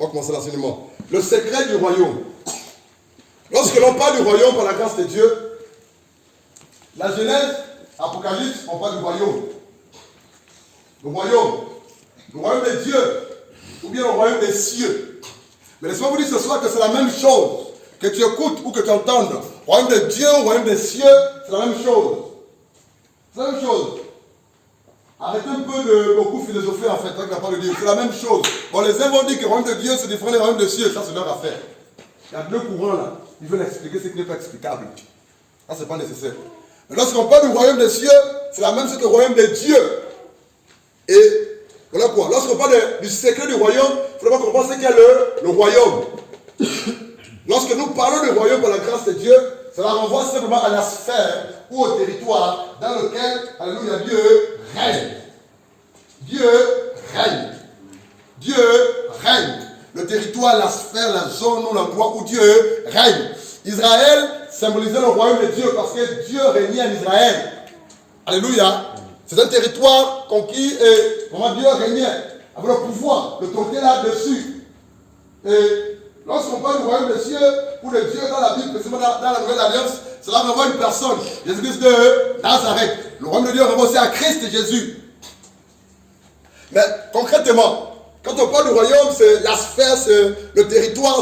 On va commencer l'enseignement. Le secret du royaume. Lorsque l'on parle du royaume par la grâce de Dieu, la Genèse, Apocalypse, on parle du royaume. Le royaume de Dieu, ou bien le royaume des cieux. Mais laissez-moi vous dire ce soir que c'est la même chose. Que tu écoutes ou que tu entendes. Royaume de Dieu, royaume des cieux, c'est la même chose. C'est la même chose. Arrêtez un peu de beaucoup philosopher en fait, avec la parole de Dieu. C'est la même chose. Bon, les uns vont dire que le royaume de Dieu, c'est différent des royaumes des cieux. Ça, c'est leur affaire. Il y a deux courants là. Ils veulent expliquer ce qui n'est pas explicable. Ça, c'est pas nécessaire. Mais lorsqu'on parle du royaume des cieux, c'est la même chose que le royaume de Dieu. Et voilà quoi. Lorsqu'on parle du secret du royaume, il faut comprendre ce qu'est le royaume. Lorsque nous parlons du royaume par la grâce de Dieu, cela renvoie simplement à la sphère ou au territoire dans lequel, alléluia, Dieu règne. Dieu règne. Dieu règne. Le territoire, la sphère, la zone ou l'endroit où Dieu règne. Israël symbolisait le royaume de Dieu parce que Dieu régnait en Israël. Alléluia. C'est un territoire conquis et vraiment Dieu régnait avec le pouvoir, l'autorité là-dessus. Et lorsqu'on parle du royaume des cieux ou de Dieu dans la Bible, précisément dans la Nouvelle Alliance, cela renvoie une personne, Jésus-Christ de Nazareth. Le royaume de Dieu renvoie aussi à Christ et Jésus. Mais concrètement, quand on parle du royaume, c'est la sphère, c'est le territoire,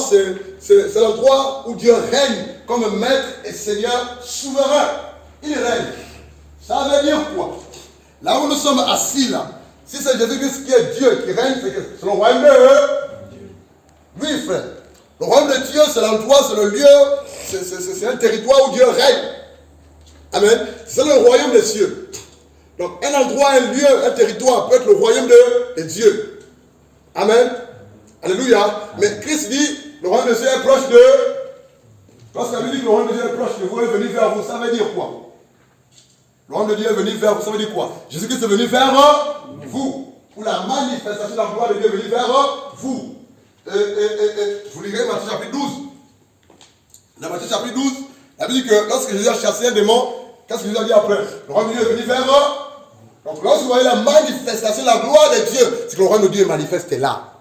c'est l'endroit où Dieu règne comme maître et Seigneur souverain. Il règne. Ça veut dire quoi? Là où nous sommes assis là, si c'est Jésus-Christ qui est Dieu qui règne, c'est le royaume de Dieu. Oui, frère. Le royaume de Dieu, c'est l'endroit, c'est le lieu, c'est un territoire où Dieu règne. Amen. C'est le royaume des cieux. Donc, un endroit, un lieu, un territoire peut être le royaume de Dieu. Amen. Alléluia. Mais Christ dit, le royaume de Dieu est proche de... Lorsqu'il dit que le royaume de Dieu est proche de vous, est venu vers vous, ça veut dire quoi? Le royaume de Dieu est venu vers vous, ça veut dire quoi? Jésus-Christ est venu vers vous. Ou la manifestation de la gloire de Dieu est venue vers vous. Je vous lirai Matthieu chapitre 12. Dans Matthieu chapitre 12, la Bible dit que lorsque Jésus a chassé un démon, qu'est-ce que Jésus a dit après? Le royaume de Dieu est venu vers eux. Donc lorsque vous voyez la manifestation de la gloire de Dieu, c'est que le royaume de Dieu est manifesté là.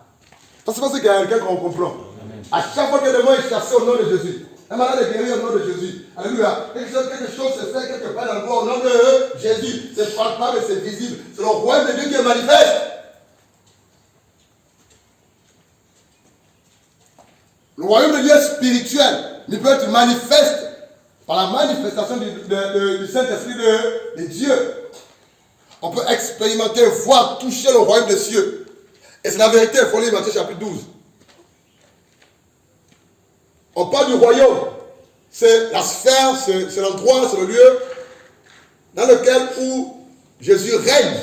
Ça c'est parce qu'il y a quelqu'un qu'on comprend. À chaque fois que le démon est chassé au nom de Jésus, un malade est guéri au nom de Jésus. Alléluia. Quelque chose se fait quelque part dans le corps au nom de Jésus. C'est palpable et c'est visible. C'est le royaume de Dieu qui est manifeste. Le royaume de Dieu est spirituel. Il peut être manifeste par la manifestation du Saint-Esprit de Dieu. On peut expérimenter, voir, toucher le royaume des cieux. Et c'est la vérité, il faut lire Matthieu chapitre 12. On parle du royaume. C'est la sphère, c'est l'endroit, c'est le lieu dans lequel où Jésus règne.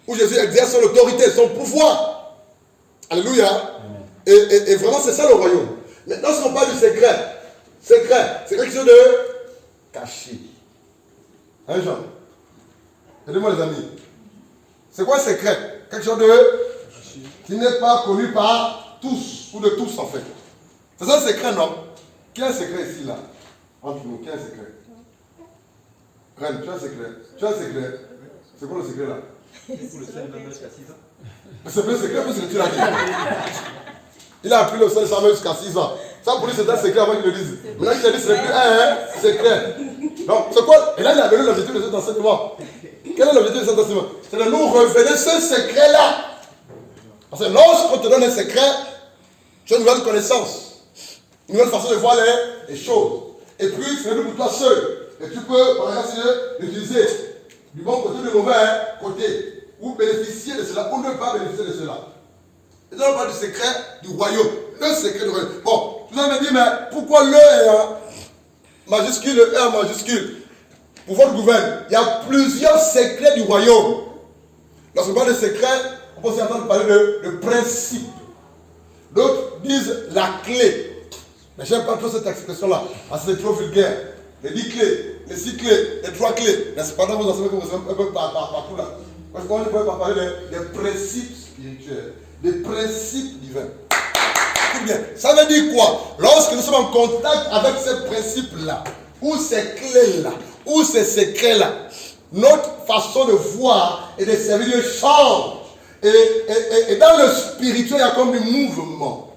Où Jésus exerce son autorité, son pouvoir. Alléluia. Et vraiment, c'est ça le royaume. Mais lorsqu'on parle du secret, c'est quelque chose de caché. Hein, Jean? Aidez-moi, les amis. C'est quoi le secret? Quelque chose de qui n'est pas connu par tous, ou de tous en fait. C'est ça le secret, non? Qui a un secret ici, là? Entre nous, qui a un secret? Reine, tu as un secret. Tu as un secret. C'est quoi le secret, là? Pour le seul même jusqu'à 6 ans. C'est pas un secret, parce que tu l'as dit. Il a appris le seul Samuel jusqu'à 6 ans. Ça, pour lui, c'est un secret avant qu'il le dise. Maintenant qu'il a dit, c'est plus un secret. Donc, c'est quoi? Et là, il a donné l'objectif de cet enseignement. Quel est l'objectif de cet enseignement? C'est de nous révéler ce secret-là. Parce que lorsqu'on te donne un secret, tu as une nouvelle connaissance, une nouvelle façon de voir les choses. Et puis, c'est pour toi seul. Et tu peux, par exemple, l'utiliser du bon côté ou du mauvais côté. Ou bénéficier de cela, ou ne pas bénéficier de cela. Et donc, on parle du secret du royaume. Le secret du royaume. Bon, vous allez me dire, mais pourquoi le est en majuscule, le E en majuscule? Pour votre gouvernement, il y a plusieurs secrets du royaume. Lorsqu'on parle de secret, on peut aussi entendre parler de principe. D'autres disent la clé. Mais je n'aime pas trop cette expression-là, parce que c'est trop vulgaire. Les 10 clés, les 6 clés, les 3 clés. Mais c'est pendant vos enseignements que vous êtes un peu partout là. Parce qu'on ne peut pas parler des principes spirituels, des principes divins. Tout bien. Ça veut dire quoi? Lorsque nous sommes en contact avec ces principes-là, ou ces clés-là, ou ces secrets-là, notre façon de voir et de servir Dieu change. Et dans le spirituel, il y a comme un mouvement.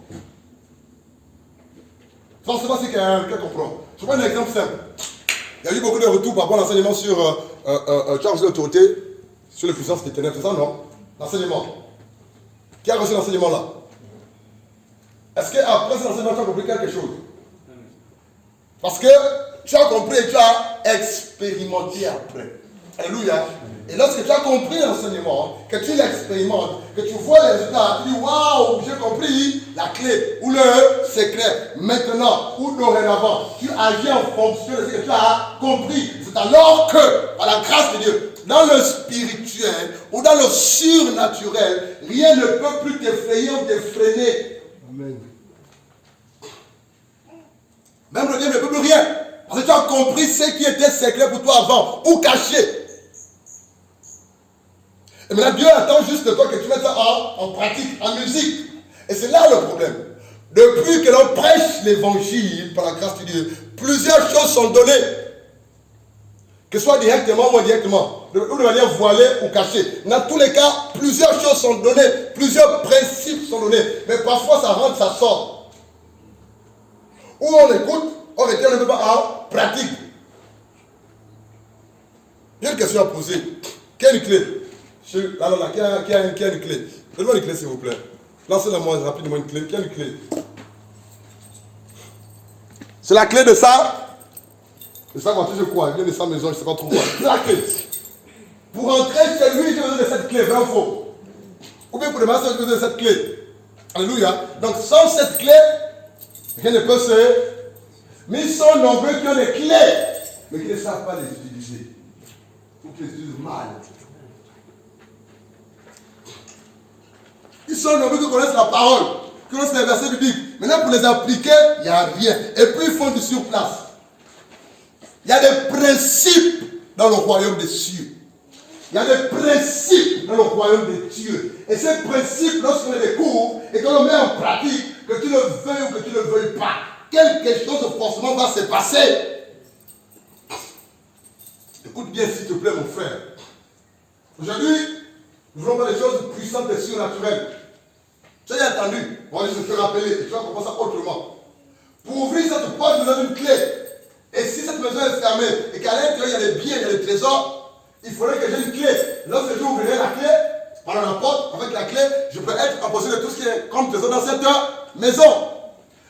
Forcément, si quelqu'un comprend. Je prends un exemple simple. Il y a eu beaucoup de retours par rapport à l'enseignement sur charge d'autorité, sur les puissances des ténèbres. C'est ça, non? L'enseignement. Qui a reçu l'enseignement là? Est-ce qu'après cet enseignement, tu as compris quelque chose? Parce que tu as compris et tu as expérimenté après. Alléluia. Et lorsque tu as compris l'enseignement, que tu l'expérimentes, que tu vois les résultats, tu dis waouh, j'ai compris la clé ou le secret. Maintenant ou dorénavant, tu agis en fonction de ce que tu as compris. C'est alors que, par la grâce de Dieu, dans le spirituel ou dans le surnaturel, rien ne peut plus t'effrayer ou t'effréner. Amen. Même le Dieu ne peut plus rien. Parce que tu as compris ce qui était secret pour toi avant ou caché. Et maintenant, Dieu attend juste de toi que tu mettes ça en pratique, en musique. Et c'est là le problème. Depuis que l'on prêche l'évangile par la grâce de Dieu, plusieurs choses sont données. Que ce soit directement ou indirectement, ou de manière voilée ou cachée. Dans tous les cas, plusieurs choses sont données, plusieurs principes sont donnés. Mais parfois, ça rentre, ça sort. Ou on écoute, on retient le débat en pratique. Il y a une question à poser. Quelle clé? Là, qui a une clé? Donne-moi une clé, s'il vous plaît. Lancez-la-moi rapidement une clé. Quelle clé? C'est la clé de ça? De sa voiture, je crois. Il vient de sa maison, je ne sais pas trop quoi. C'est la clé. Pour entrer chez lui, j'ai besoin de cette clé, vrai ou faux? Ou bien pour demander, j'ai besoin de cette clé. Alléluia. Donc, sans cette clé, rien ne peut se. Mais ils sont nombreux qui ont des clés, mais qui ne savent pas les utiliser. Ou qui les utilisent mal. Ils sont nombreux qui connaissent la parole, qui connaissent les versets bibliques. Maintenant, pour les appliquer, il n'y a rien. Et puis, ils font du surplace. Il y a des principes dans le royaume des cieux. Il y a des principes dans le royaume des dieux. Et ces principes, lorsqu'on les découvre et qu'on les met en pratique, que tu le veuilles ou que tu ne le veuilles pas, quelque chose forcément va se passer. Écoute bien, s'il te plaît, mon frère. Aujourd'hui, nous voulons voir des choses puissantes et surnaturelles. Tu as entendu, on va juste te rappeler, et tu vas comprendre ça autrement. Pour ouvrir cette porte, nous avons une clé. Et si cette maison est fermée et qu'à l'intérieur il y a des biens, il y a des trésors, il faudrait que j'ai une clé. Lorsque je ouvrirai la clé, par la porte, avec la clé, je peux être en possession de tout ce qui est comme trésor dans cette maison.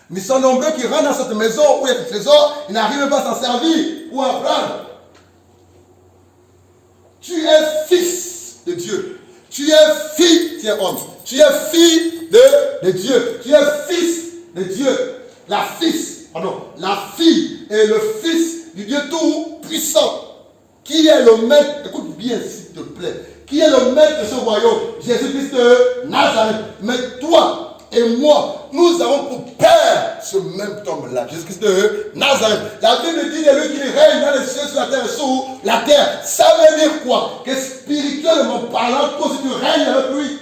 Mais ils sont nombreux qui rentrent dans cette maison où il y a des trésors, ils n'arrivent pas à s'en servir ou à prendre. Tu es fils de Dieu. Tu es fille, tu es homme. Tu es fille de Dieu. Tu es fils de Dieu. La fille et le fils du Dieu tout-puissant. Qui est le maître? Écoute bien s'il te plaît. Qui est le maître de ce royaume? Jésus-Christ de Nazareth. Mais toi et moi, nous avons pour père ce même homme-là, Jésus-Christ de Nazareth. La Bible dit de lui qu'il règne dans les cieux, sur la terre et sous la terre. Ça veut dire quoi? Que spirituellement parlant, toi aussi tu règnes avec lui.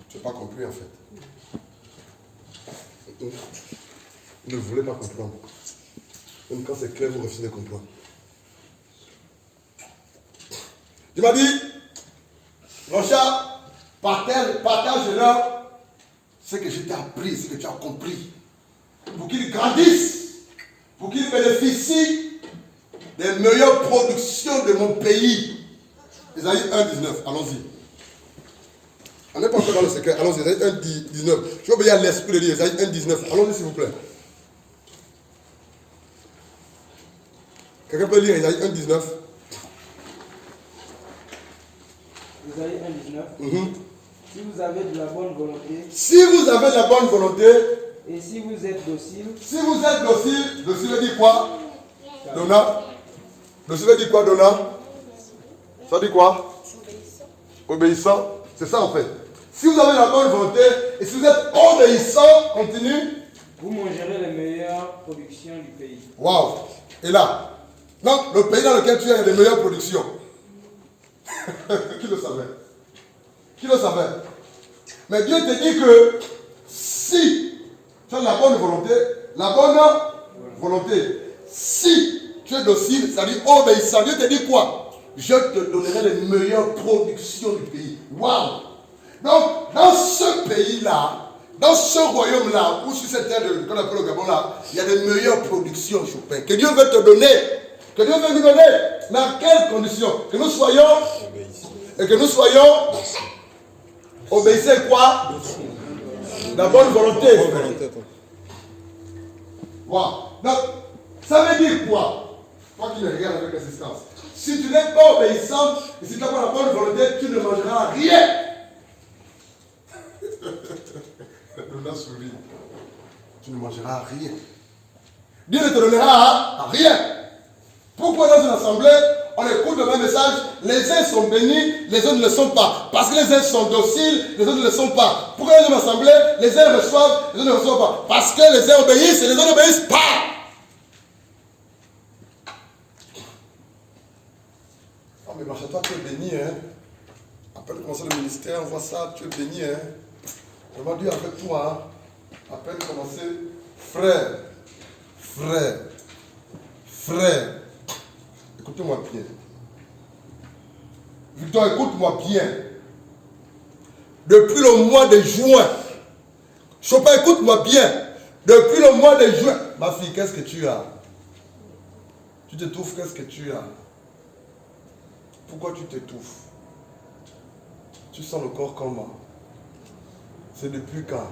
Tu n'as pas compris en fait. Vous ne voulez pas comprendre. Même quand c'est clair, vous refusez de comprendre. Tu m'as dit, mon chat, partage-leur ce que je t'ai appris, ce que tu as compris. Pour qu'ils grandissent, pour qu'ils bénéficient des meilleures productions de mon pays. Isaïe 1,19, allons-y. On n'est pas encore dans le secret, allons-y, Isaïe 1,19. Je vais obéir à l'esprit de Dieu, Isaïe 1,19. Allons-y s'il vous plaît. Quelqu'un peut lire Isaïe 1,19? Isaïe 1,19. Si vous avez de la bonne volonté. Si vous avez de la bonne volonté. Et si vous êtes docile. Si vous êtes docile, docile veut dire quoi? Donna. Docile veut dire quoi, Donna? Ça dit quoi? Obéissant. C'est ça en fait. Si vous avez de la bonne volonté et si vous êtes obéissant, continue. Vous mangerez les meilleures productions du pays. Waouh. Et là, donc le pays dans lequel tu es, il y a des meilleures productions. Qui le savait? Qui le savait? Mais Dieu te dit que si tu as la bonne volonté, si tu es docile, c'est-à-dire obéissant, Dieu te dit quoi? je te donnerai les meilleures productions du pays. Waouh! Donc, dans ce pays-là, dans ce royaume-là, ou sur cette terre qu'on appelle le Gabon là, il y a des meilleures productions, Chopin, que Dieu veut te donner. Que Dieu veut nous donner. Mais à quelles conditions? Que nous soyons et que nous soyons obéissez quoi? La bonne volonté. Wow. Donc, ça veut dire quoi? Toi qui me regardes avec assistance. Si tu n'es pas obéissant, et si tu n'as pas la bonne volonté, tu ne mangeras rien. Tu ne mangeras rien. Dieu ne te donnera rien. Pourquoi dans une assemblée, on écoute le même message, les uns sont bénis, les autres ne le sont pas. Parce que les uns sont dociles, les autres ne le sont pas. Pourquoi dans une assemblée, les uns reçoivent, les autres ne reçoivent pas? Parce que les uns obéissent et les autres n'obéissent pas. Oh mais marche, toi tu es béni, hein. Après de commencer le ministère, on voit ça, tu es béni, hein. Vraiment Dieu avec toi, hein. À peine commencer, frère, écoutez-moi bien. Victor, écoute-moi bien. Depuis le mois de juin, Chopin, écoute-moi bien. Depuis le mois de juin, ma fille, qu'est-ce que tu as? Tu t'étouffes, qu'est-ce que tu as? Pourquoi tu t'étouffes? Tu sens le corps comment? C'est depuis quand?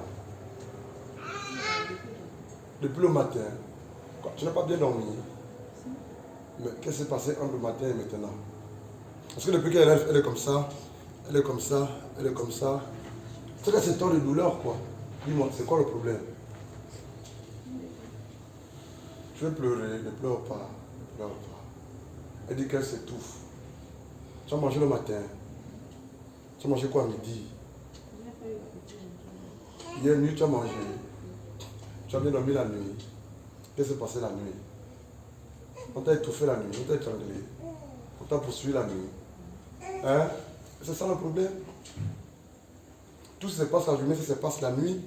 Depuis le matin. Quoi, tu n'as pas bien dormi. Mais qu'est-ce qui s'est passé entre le matin et maintenant? Parce que depuis qu'elle est comme ça, elle est comme ça, elle est comme ça. C'est que c'est tant de douleur, quoi. Dis-moi, c'est quoi le problème? Tu veux pleurer, ne pleure pas, ne pleure pas. Elle dit qu'elle s'étouffe. Tu as mangé le matin. Tu as mangé quoi à midi? Hier nuit, tu as mangé. Tu as bien dormi la nuit. Qu'est-ce qui s'est passé la nuit? On t'a étouffé la nuit, on t'a étranglé. On t'a poursuivi la nuit. Hein? C'est ça le problème. Tout ce qui se passe la journée, ça se passe la nuit.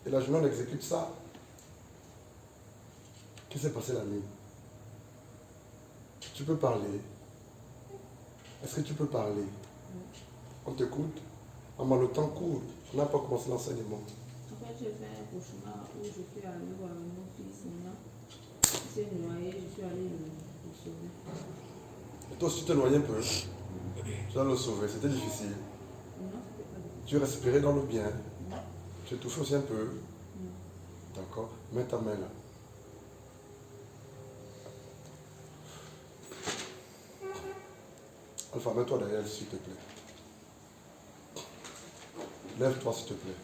Et la journée, on exécute ça. Qu'est-ce qui s'est passé la nuit? Tu peux parler. Est-ce que tu peux parler? On t'écoute. Maman, le temps court. On n'a pas commencé l'enseignement. En fait, j'ai fait un cauchemar où je suis allée voir mon fils maintenant. Il s'est noyé, je suis allée le sauver. Et toi aussi, tu t'es noyé un peu. Tu dois le sauver. C'était difficile. Non, c'était pas difficile. Tu respirais dans le bien. Non. Tu étouffais aussi un peu. Non. D'accord. Mets ta main là. Alpha, mets-toi derrière elle, s'il te plaît. Lève-toi, s'il te plaît.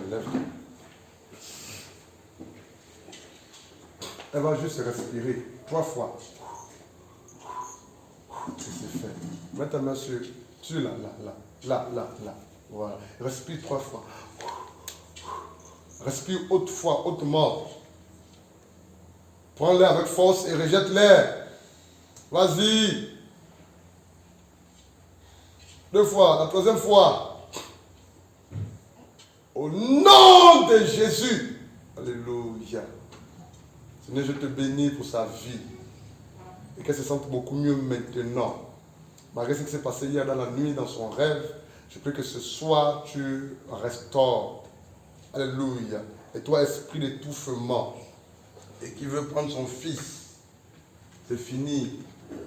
Lève-toi. Elle va juste respirer 3 fois. Et c'est fait. Mets ta main sur là. Voilà. Respire 3 fois. Respire haute fois, hautement. Prends l'air avec force et rejette l'air. Vas-y. 2 fois, la 3e fois. Au nom de Jésus. Alléluia. Seigneur, je te bénis pour sa vie. Et qu'elle se sente beaucoup mieux maintenant. Malgré ce qui s'est passé hier dans la nuit, dans son rêve, je prie que ce soir, tu restaures. Alléluia. Et toi, esprit d'étouffement, et qui veut prendre son fils, c'est fini.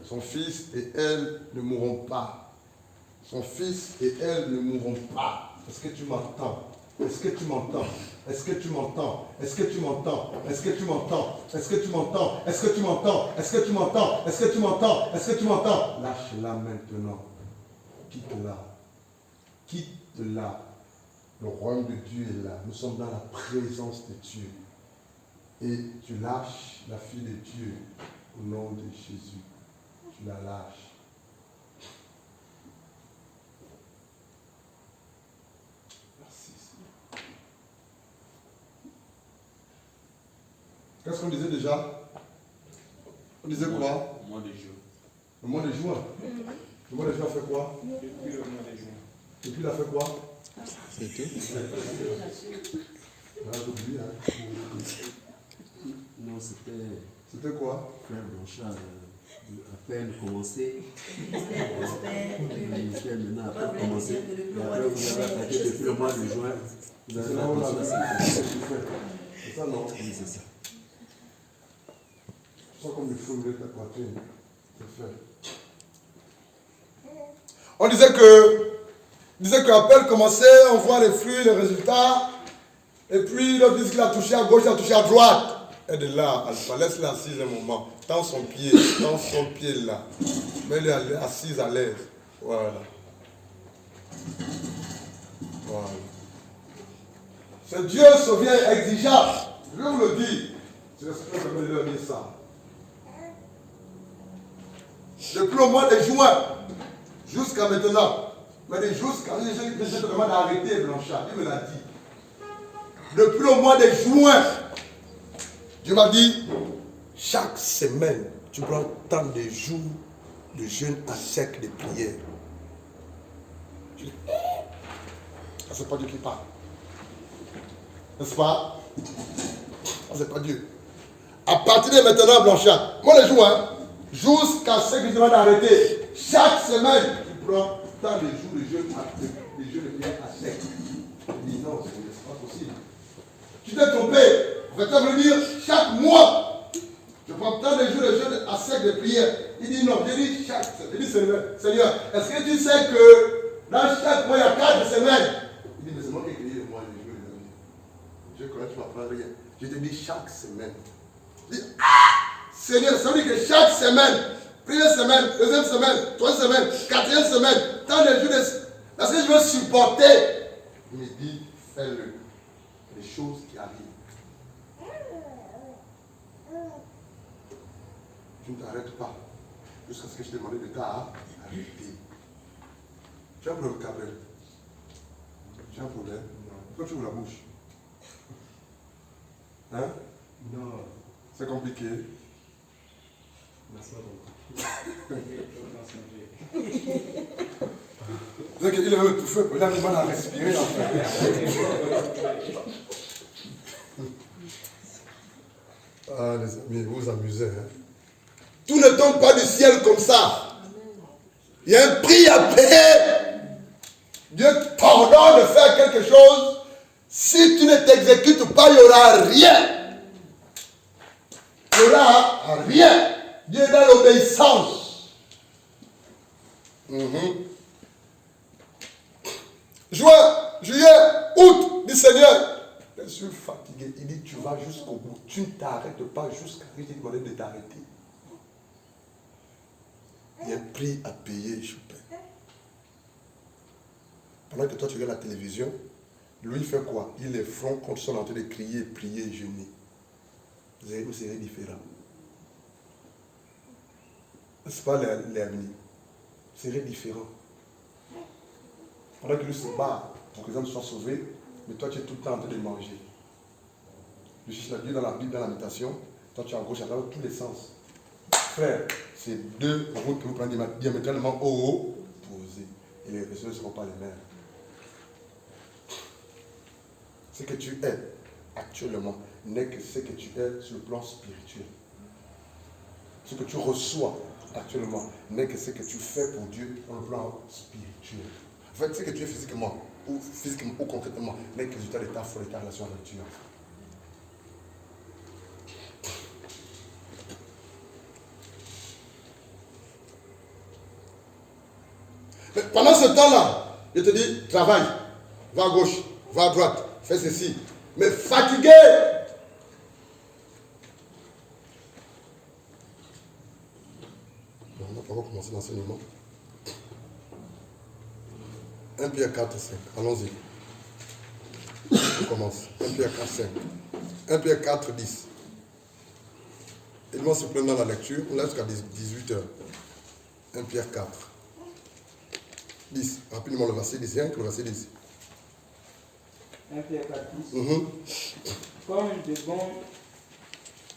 Son fils et elle ne mourront pas. Son fils et elle ne mourront pas. Est-ce que tu m'entends? Est-ce que tu m'entends? Est-ce que tu m'entends? Est-ce que tu m'entends? Est-ce que tu m'entends? Est-ce que tu m'entends? Est-ce que tu m'entends? Est-ce que tu m'entends? Est-ce que tu m'entends? Est-ce que tu m'entends? Lâche-la maintenant. Quitte-la. Quitte-la. Le royaume de Dieu est là. Nous sommes dans la présence de Dieu. Et tu lâches la fille de Dieu au nom de Jésus. Tu la lâches. Qu'est-ce qu'on disait déjà? On disait quoi? Le mois de juin. Le mois de juin. Le mois de juin a fait quoi? Depuis le mois de juin. Et puis il a fait quoi? C'est tout. Ah, j'ai oublié, hein. Non, c'était C'était quoi? Frère Blanchard. À peine commencé. Le ministère maintenant a pas commencé. Et après, vous avez attaqué depuis le mois de juin. Vous avez attaqué. C'est ça, non? Oui, c'est ça. Je sens comme le feu de la poitrine. C'est fait. On disait qu'appel commençait, on voit les fruits, les résultats. Et puis, l'autre dit qu'il a touché à gauche, il a touché à droite. Et de là, Alpha, laisse-la assise un moment. Tends son pied là. Mets-le assise à l'aise. Voilà. Voilà. Ce Dieu se vient exigeant. Je vais vous le dire. J'espère que je vais leur dire ça. Depuis le mois de juin, jusqu'à maintenant, je te demande d'arrêter Blanchard. Il me l'a dit. Depuis le mois de juin, Dieu m'a dit, chaque semaine, tu prends tant de jours de jeûne à sec de prière. Je dis, ça c'est pas Dieu qui parle. N'est-ce pas? Ça c'est pas Dieu. À partir de maintenant, Blanchard, moi les jours, jusqu'à ce que je demande d'arrêter, chaque semaine, tu prends tant de jours de jeûne de prière à sec. Je dis non, c'est pas possible. Tu t'es trompé. En fait, ça veut dire chaque mois, je prends tant de jours de jeûne à sec de prière. Il dit non, je dis chaque semaine. Je dis Seigneur, est-ce que tu sais que dans chaque mois, il y a 4 semaines? Il dit, mais c'est moi qui ai créé le mois de juillet. Je connais, tu ne m'apprends rien. Je te dis chaque semaine. Je dis, Seigneur, ça veut dire que chaque semaine, première semaine, deuxième semaine, troisième semaine, quatrième semaine, tant de jours de... Parce que je veux supporter. Il me dit, fais-le. Les choses qui arrivent. Tu ne t'arrêtes pas jusqu'à ce que je te demande de t'arrêter. Tu as un problème, Gabriel? Tu as un problème? Pourquoi tu ouvres la bouche? Hein? Non. C'est compliqué. Vous savez qu'il est tout feu, il a du mal à respirer. En fait. Ah, les amis, vous vous amusez. Hein? Tout ne tombe pas du ciel comme ça. Il y a un prix à payer. Dieu t'ordonne de faire quelque chose. Si tu ne t'exécutes pas, il n'y aura rien. Il n'y aura rien. Dieu est dans l'obéissance. Juin, juillet, août, dit Seigneur, je suis fatigué. Il dit, tu vas jusqu'au bout. Tu ne t'arrêtes pas jusqu'à ce que je t'ai demandé de t'arrêter. Il y a un prix à payer, Chopin. Pendant que toi tu regardes la télévision, lui il fait quoi? Il est front contre son en train de crier, prier, jeûner. Vous serez différent. Ce n'est pas l'avenir. Vous serez différent. Pendant que lui se bat pour que les hommes soient sauvés, mais toi tu es tout le temps en train de manger. Je cherche la Bible dans la Bible, dans la méditation, toi tu es en gauche, à droite, dans tous les sens. Frère, c'est deux routes que vous prenez diamétralement opposées. Et les résultats ne seront pas les mêmes. Ce que tu es actuellement n'est que ce que tu es sur le plan spirituel. Ce que tu reçois actuellement n'est que ce que tu fais pour Dieu dans le plan spirituel. En fait, ce que tu es physiquement ou concrètement n'est que le résultat de ta foi et de ta relation avec Dieu. Mais pendant ce temps-là, je te dis, travaille, va à gauche, va à droite, fais ceci. Mais fatigué. On va pas commencer l'enseignement. 1 Pierre 4, 5. Allons-y. On commence. 1 Pierre 4, 5. 1 Pierre 4, 10. Aide-moi s'il vous plaît dans la lecture. On est jusqu'à 18h. 1 Pierre 4. 10. Rapidement le verset 10. Rien que le verset 10. 1 Pierre 4, 10. Comme de bons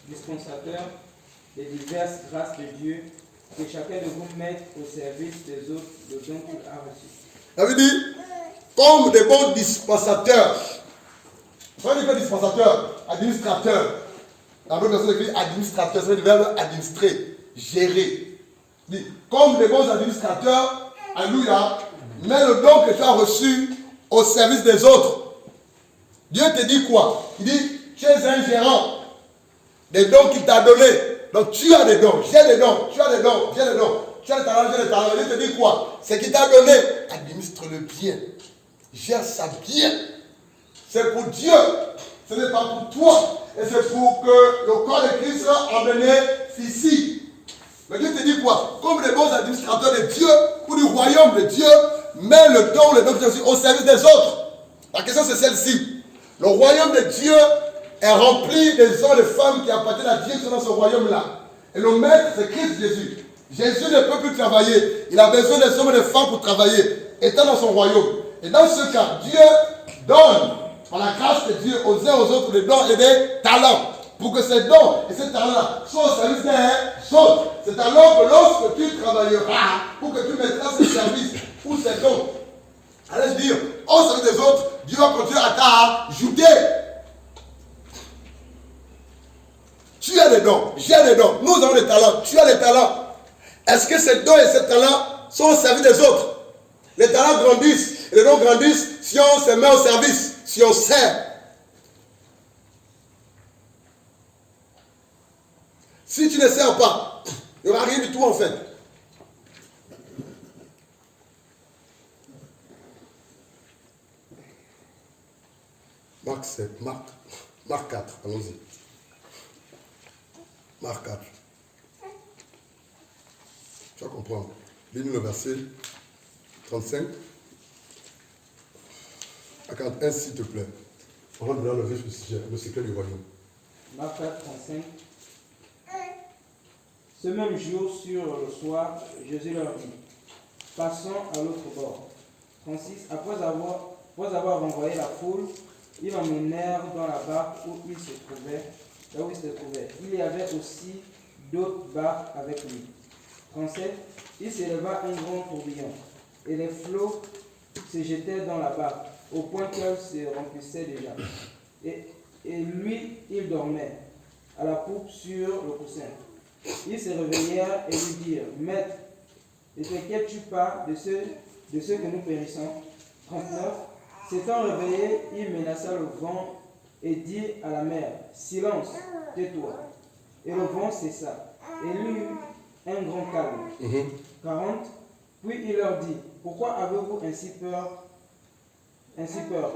dispensateurs des diverses grâces de Dieu, que chacun de vous mette au service des autres le don qu'il a reçu. Ça veut dire, comme des bons dispensateurs. Ça veut dire dispensateur, administrateur. Dans l'autre version écrit administrateur, ça veut dire le verbe administrer, gérer. Dit, comme les bons administrateurs, alléluia, mets le don que tu as reçu au service des autres. Dieu te dit quoi? Il dit, tu es un gérant des dons qu'il t'a donnés. Donc tu as des dons, j'ai des dons, tu as des dons, j'ai des dons. Tu as des talents, j'ai des talents. Dieu te dit quoi? C'est qu'il t'a donné. Administre-le bien. Gère ça bien. C'est pour Dieu. Ce n'est pas pour toi. Et c'est pour que le corps de Christ soit emmené ici. Mais Dieu te dit quoi? Comme les bons administrateurs de Dieu ou du royaume de Dieu, mets le don au service des autres. La question c'est celle-ci. Le royaume de Dieu est rempli des hommes et des femmes qui appartiennent à Dieu qui sont dans ce royaume-là. Et le maître, c'est Christ Jésus. Jésus ne peut plus travailler. Il a besoin des hommes et des femmes pour travailler, étant dans son royaume. Et dans ce cas, Dieu donne, par la grâce de Dieu, aux uns aux autres des dons et des talents. Pour que ces dons et ces talents-là soient au service des autres. C'est alors que lorsque tu travailleras, pour que tu mettras ces services ou ces dons, allez dire, au service des autres, Dieu va continuer à t'ajouter. Tu as des dons, j'ai des dons, nous avons des talents, tu as des talents. Est-ce que ces dons et ces talents sont au service des autres? Les talents grandissent, et les dons grandissent si on se met au service, si on sert. Si tu ne sers pas, il n'y aura rien du tout en fait. Marc 4, allons-y. Marc 4. Tu vas comprendre. Lis-nous le verset 35 à 41, s'il te plaît. On rentre dans le vif du sujet, le secret du royaume. Marc 4, 35. Ce même jour, sur le soir, Jésus leur dit, passons à l'autre bord. 36. Après avoir renvoyé la foule, ils l'emmenèrent dans la barque où il se trouvait. Il y avait aussi d'autres barques avec lui. 37. Il s'éleva un grand tourbillon, et les flots se jetaient dans la barque, au point qu'elle se remplissait déjà. Et lui, il dormait, à la poupe sur le coussin. Ils se réveillèrent et lui dirent, Maître, ne t'inquiètes-tu pas de ceux que nous périssons? 39. S'étant réveillé, il menaça le vent et dit à la mer, Silence, tais-toi. Et le vent cessa, et il eut un grand calme. 40. Puis il leur dit, pourquoi avez-vous ainsi peur?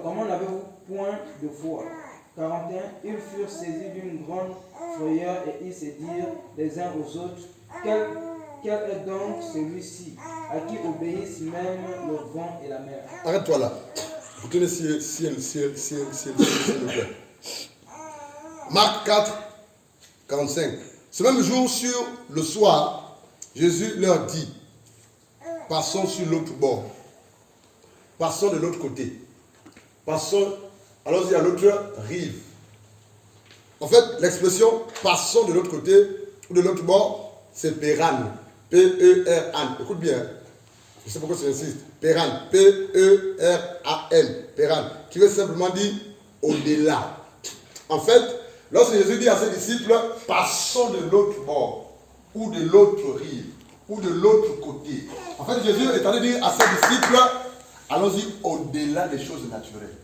Comment n'avez-vous point de foi? 41. Ils furent saisis d'une grande frayeur et ils se dirent les uns aux autres, quel est donc celui-ci à qui obéissent même le vent et la mer? Arrête-toi là. Vous tenez s'il vous plaît. Marc 4, 45. Ce même jour, sur le soir, Jésus leur dit, passons sur l'autre bord. Passons de l'autre côté. Allons-y à l'autre rive. En fait, l'expression passons de l'autre côté ou de l'autre bord, c'est Péran. P-E-R-A-N. Écoute bien. Je sais pourquoi j'insiste. Péran. P-E-R-A-N. Péran. Qui veut simplement dire au-delà. En fait, lorsque Jésus dit à ses disciples, passons de l'autre bord, ou de l'autre rive, ou de l'autre côté. En fait, Jésus est en train de dire à ses disciples, allons-y au-delà des choses naturelles.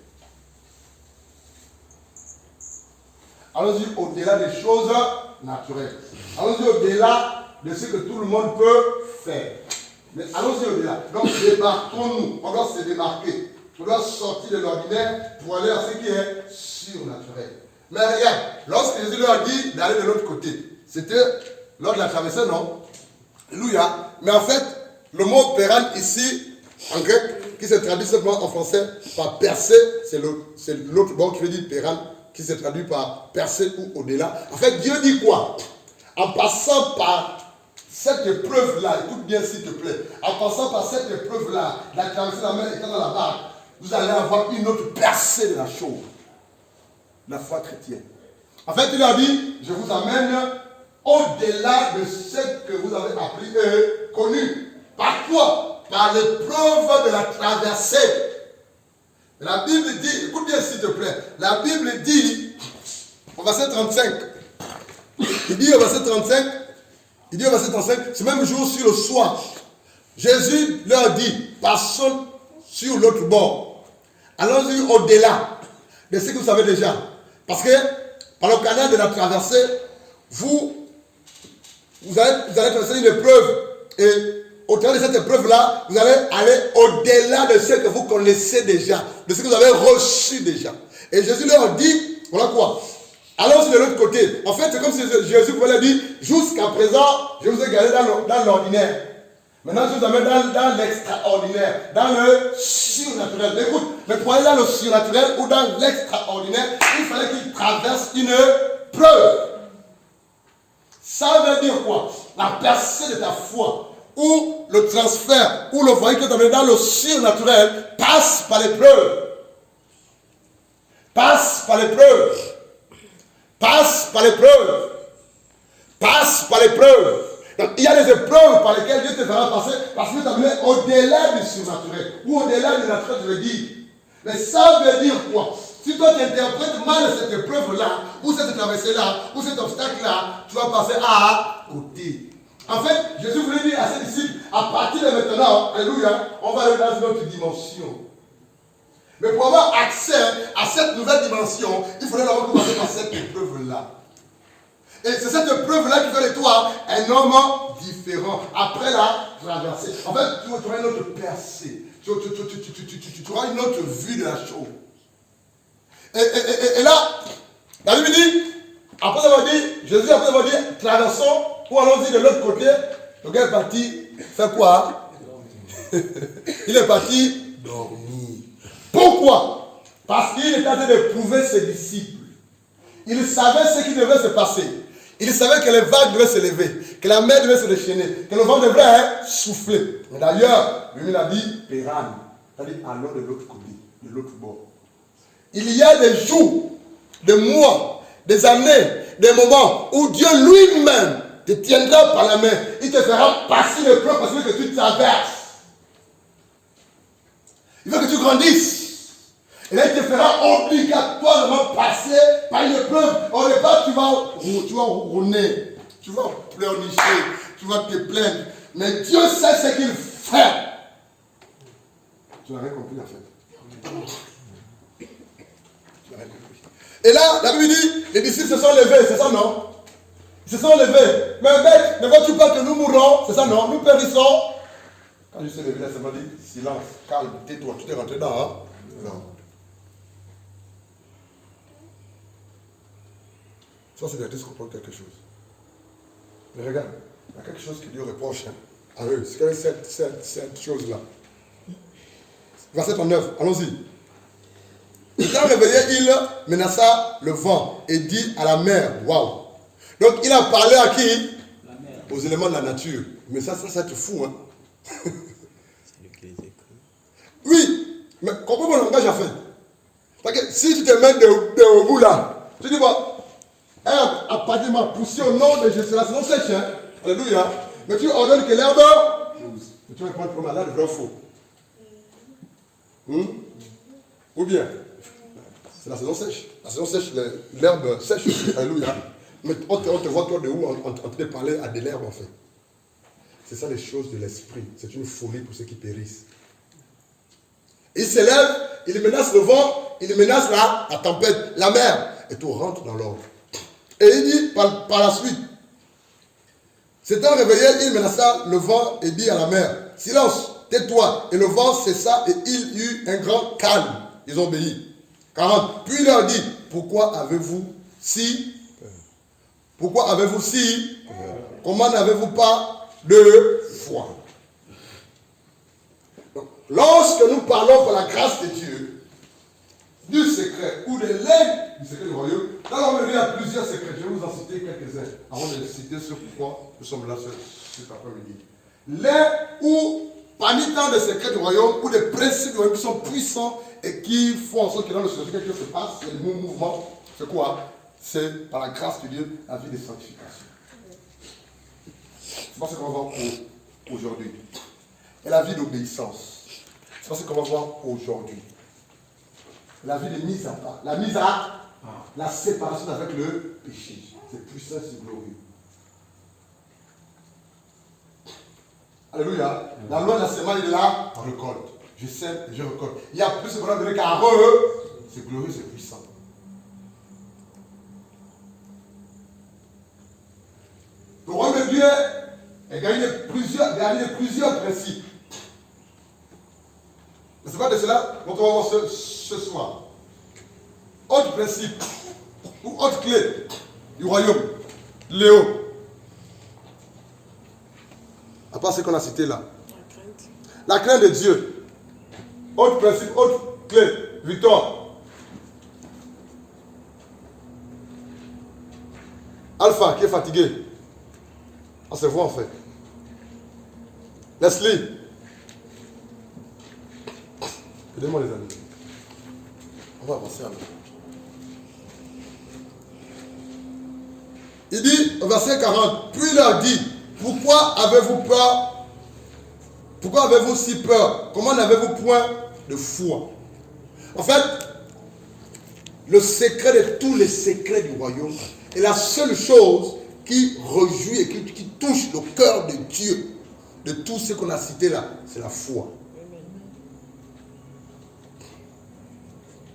Allons-y au-delà des choses naturelles. Allons-y au-delà de ce que tout le monde peut faire. Mais allons-y au-delà. Donc démarquons-nous. On doit se démarquer. On doit sortir de l'ordinaire pour aller à ce qui est surnaturel. Mais regarde, lorsque Jésus leur a dit d'aller de l'autre côté, c'était lors de la traversée, non? Alléluia. Mais en fait, le mot péran ici, en grec, qui se traduit simplement en français par percer, c'est l'autre bord qui veut dire péran, qui se traduit par percer ou au-delà. En fait, Dieu dit quoi? En passant par cette épreuve-là, écoute bien s'il te plaît, en passant par cette épreuve-là, la traversée de la mer étant dans la barque, vous allez avoir une autre percée de la chose. La foi chrétienne. En fait, il a dit, je vous amène au-delà de ce que vous avez appris et connu. Par quoi? Par l'épreuve de la traversée. La Bible dit, écoute bien s'il te plaît, la Bible dit, au verset 35, il dit au verset 35, Il dit au verset 35, ce même jour sur le soir, Jésus leur dit, passons sur l'autre bord. Allons-y au-delà de ce que vous savez déjà. Parce que par le canal de la traversée, vous allez traverser une épreuve. Et au travers de cette épreuve-là, vous allez aller au-delà de ce que vous connaissez déjà, de ce que vous avez reçu déjà. Et Jésus leur dit, voilà quoi. Allons-y de l'autre côté. En fait, c'est comme si Jésus pouvait leur dire, jusqu'à présent, je vous ai gardé dans l'ordinaire. Maintenant, je vous amène dans l'extraordinaire, dans le surnaturel. Écoute, mais pour aller dans le surnaturel ou dans l'extraordinaire, il fallait qu'il traverse une preuve. Ça veut dire quoi? La percée de ta foi, ou le transfert, ou le voyage que tu as dans le surnaturel, passe par l'épreuve. Passe par l'épreuve. Passe par l'épreuve. Passe par l'épreuve. Donc, il y a des épreuves par lesquelles Dieu te fera passer parce que tu as amené au-delà du surnaturel ou au-delà du naturel, je veux dire. Mais ça veut dire quoi? Si toi tu interprètes mal cette épreuve-là, ou cette traversée-là, ou cet obstacle-là, tu vas passer à côté. En fait, Jésus voulait dire à ses disciples, à partir de maintenant, alléluia, on va aller dans une autre dimension. Mais pour avoir accès à cette nouvelle dimension, il faudrait d'abord commencer par cette épreuve-là. Et c'est cette épreuve-là qui fait de toi un homme différent. Après la traversée. En fait, tu auras une autre percée. Tu auras une autre vue de la chose. Et là, la Bible dit, après avoir dit, Jésus après avoir dit, traversons, ou allons-y de l'autre côté. Le gars est parti faire quoi? Il est parti dormir. Pourquoi? Parce qu'il était en train de prouver ses disciples. Il savait ce qui devait se passer. Il savait que les vagues devaient se lever, que la mer devait se déchaîner, que le vent devait souffler. Mais d'ailleurs, lui, il a dit, Péran, c'est-à-dire allons de l'autre côté, de l'autre bord. Il y a des jours, des mois, des années, des moments où Dieu lui-même te tiendra par la main. Il te fera passer l'épreuve parce que tu traverses. Il veut que tu grandisses. Et là, il te fera obligatoirement passer par une épreuve. Au départ, tu vas rouler, tu vas pleurnicher, tu vas te plaindre. Mais Dieu sait ce qu'il fait. Tu n'as rien compris en fait. Tu n'as rien compris. Et là, la Bible dit, les disciples se sont levés, c'est ça non? Ils se sont levés. Mais bête, ne vois-tu pas que nous mourrons? C'est ça non? Nous périssons. Quand je suis levé, là, ça m'a dit, silence, calme, tais-toi, tu t'es rentré dedans, hein? Non. Ça, c'est Dieu qui comprend quelque chose. Mais regarde, il y a quelque chose que Dieu reproche à eux. C'est cette chose-là. Verset 39, allons-y. Étant réveillé, il menaça le vent et dit à la mer, waouh. Donc, il a parlé à qui? La mer. Aux éléments de la nature. Mais ça te fout, hein. Oui, mais comprends mon langage en fait. Parce que si tu te mets de bout là, tu dis, bon, à partir de ma poussée au nom de Jésus, la saison sèche, hein. Alléluia. Mais tu ordonnes que l'herbe pousse. Tu vas prendre pour malade, vrai ou faux? Ou bien, c'est la saison sèche. La saison sèche, l'herbe sèche aussi. Alléluia. Mais on te voit toi de où en train de parler à de l'herbe en fait. C'est ça les choses de l'esprit. C'est une folie pour ceux qui périssent. Il s'élève, il menace le vent, il menace la tempête, la mer. Et tout rentre dans l'ordre. Et il dit par la suite, s'étant réveillé, il menaça le vent et dit à la mer, silence, tais-toi. Et le vent cessa et il y eut un grand calme. Ils ont obéi. 40. Puis il leur dit, pourquoi avez-vous si comment n'avez-vous pas de foi? Donc, lorsque nous parlons par la grâce de Dieu, du secret ou de l'aide du secret du royaume, dans l'homme il y a plusieurs secrets. Je vais vous en citer quelques-uns avant de citer ce pourquoi nous sommes là cet après-midi. L'un ou parmi tant de secrets du royaume ou des principes du royaume qui sont puissants et qui font en sorte que dans le secret quelque chose se passe, il y a des mouvements. C'est quoi? C'est par la grâce de Dieu la vie de sanctification. C'est pas ce qu'on va voir aujourd'hui. Et la vie d'obéissance. C'est pas ce qu'on va voir aujourd'hui. La vie de mise à part. La mise à part. La séparation avec le péché. C'est puissant, c'est glorieux. Alléluia. La loi de la semaine est de la récolte. Je sème et je récolte. Il y a plus de bonheur donné qu'à eux. C'est glorieux, c'est puissant. Le royaume de Dieu est gagné de plusieurs principes. Mais c'est pas de cela dont on va voir ce soir. Autre principe, ou autre clé du royaume. Léo. À part ce qu'on a cité là. La crainte de Dieu. Autre principe, autre clé. Victor. Alpha qui est fatigué. On se voit en fait. Leslie. Aidez-moi les amis. On va avancer alors. Il dit, au verset 40, puis il leur dit, pourquoi avez-vous peur? Pourquoi avez-vous si peur? Comment n'avez-vous point de foi? En fait, le secret de tous les secrets du royaume est la seule chose qui réjouit et qui touche le cœur de Dieu, de tout ce qu'on a cité là, c'est la foi.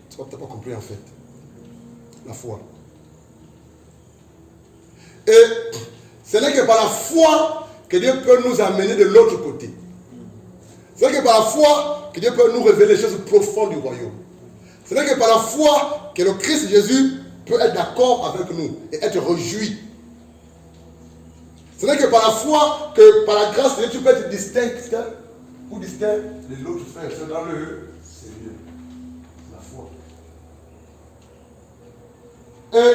Tu n'as pas compris en fait. La foi. Et ce n'est que par la foi que Dieu peut nous amener de l'autre côté. Ce n'est que par la foi que Dieu peut nous révéler les choses profondes du royaume. Ce n'est que par la foi que le Christ Jésus peut être d'accord avec nous et être réjoui. Ce n'est que par la foi que par la grâce de Dieu tu peux être distinct ou distinct de l'autre frère. C'est dans le Seigneur. C'est la foi. Et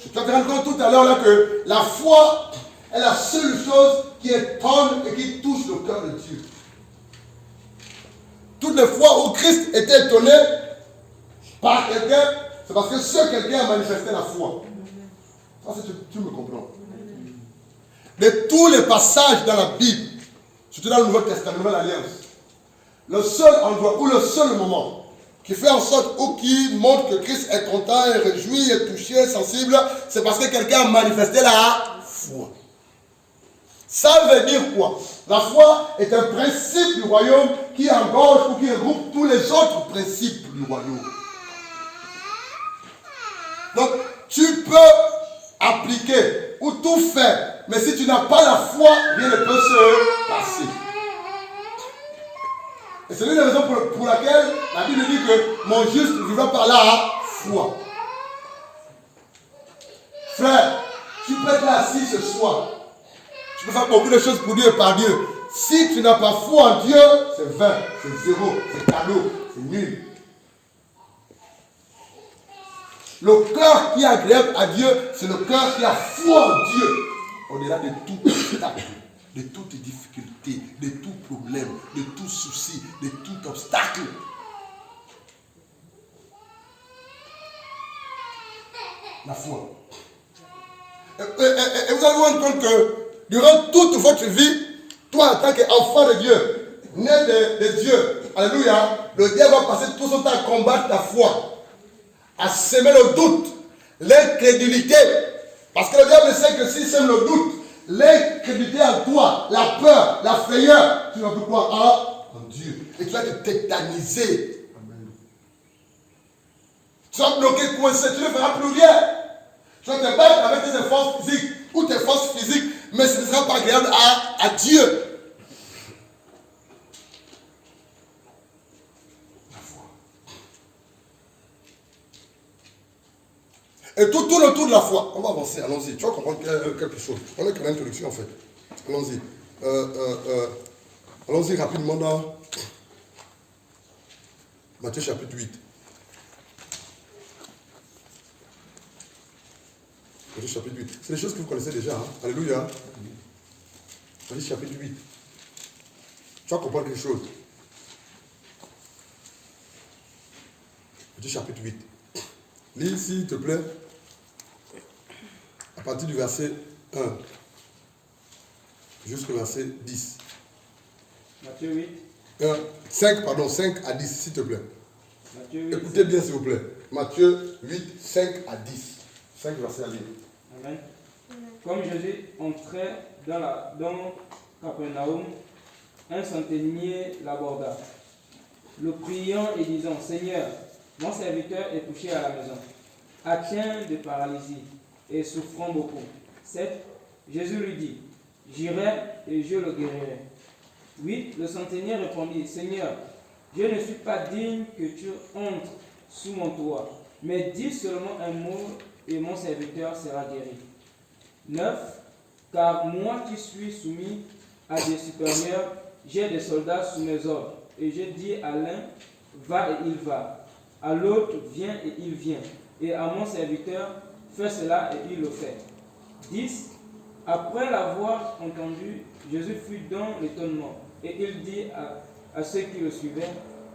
je te rends compte tout à l'heure là que la foi est la seule chose qui étonne et qui touche le cœur de Dieu. Toutes les fois où Christ était étonné par quelqu'un, c'est parce que ce quelqu'un a manifesté la foi. Ça, tu me comprends. De tous les passages dans la Bible, surtout dans le Nouveau Testament, la Nouvelle Alliance, le seul endroit ou le seul moment qui fait en sorte ou qui montre que Christ est content, est réjoui, est touché, sensible, c'est parce que quelqu'un a manifesté la foi. Ça veut dire quoi? La foi est un principe du royaume qui engorge ou qui regroupe tous les autres principes du royaume. Donc, tu peux appliquer ou tout faire, mais si tu n'as pas la foi, rien ne peut se passer. Et c'est l'une des raisons pour laquelle la Bible dit que mon juste vivra par la foi. Frère, tu peux être là assis ce soir. Tu peux faire beaucoup de choses pour Dieu et par Dieu. Si tu n'as pas foi en Dieu, c'est vain, c'est zéro, c'est cadeau, c'est nul. Le cœur qui est agréable à Dieu, c'est le cœur qui a foi en Dieu. Au-delà de tout obstacle, de toute difficulté, de tout problème, de tout souci, de tout obstacle. La foi. Et vous allez vous rendre compte que durant toute votre vie, toi en tant qu'enfant de Dieu, né de Dieu, alléluia, le diable va passer tout son temps à combattre ta foi, à semer le doute, l'incrédulité. Parce que le diable sait que s'il sème le doute, l'incrédulité en toi, la peur, la frayeur, tu ne vas plus croire en Dieu. Et tu vas te tétaniser. Amen. Tu vas bloquer, coincé, tu ne feras plus rien. Tu vas te battre avec tes forces physiques ou tes forces physiques, mais ce ne sera pas agréable à Dieu. La foi. Et tout tourne autour de la foi. On va avancer, allons-y. Tu vas comprendre quelque chose. On est qu'à l'introduction en fait. Allons-y. Allons-y rapidement dans Matthieu chapitre 8. Matthieu chapitre 8. C'est des choses que vous connaissez déjà. Hein? Alléluia. Matthieu chapitre 8. Tu vas comprendre quelque chose. Matthieu chapitre 8. Lis s'il te plaît. À partir du verset 1 jusqu'au verset 10. Matthieu 8. 5 à 10, s'il te plaît. Matthieu 8. Écoutez bien, s'il vous plaît. Matthieu 8, 5 à 10. 5 versets à lire. Amen. Comme Jésus entrait dans Capernaum, un centenier l'aborda, le priant et disant, Seigneur, mon serviteur est couché à la maison, atteint de paralysie et souffrant beaucoup. 7. Jésus lui dit, j'irai et je le guérirai. 8. Le centenier répondit, Seigneur, je ne suis pas digne que tu entres sous mon toit, mais dis seulement un mot et mon serviteur sera guéri. 9. Car moi qui suis soumis à des supérieurs, j'ai des soldats sous mes ordres, et je dis à l'un, va et il va, à l'autre, viens et il vient, et à mon serviteur, fais cela et il le fait. 10. Après l'avoir entendu, Jésus fut dans l'étonnement, et il dit à ceux qui le suivaient,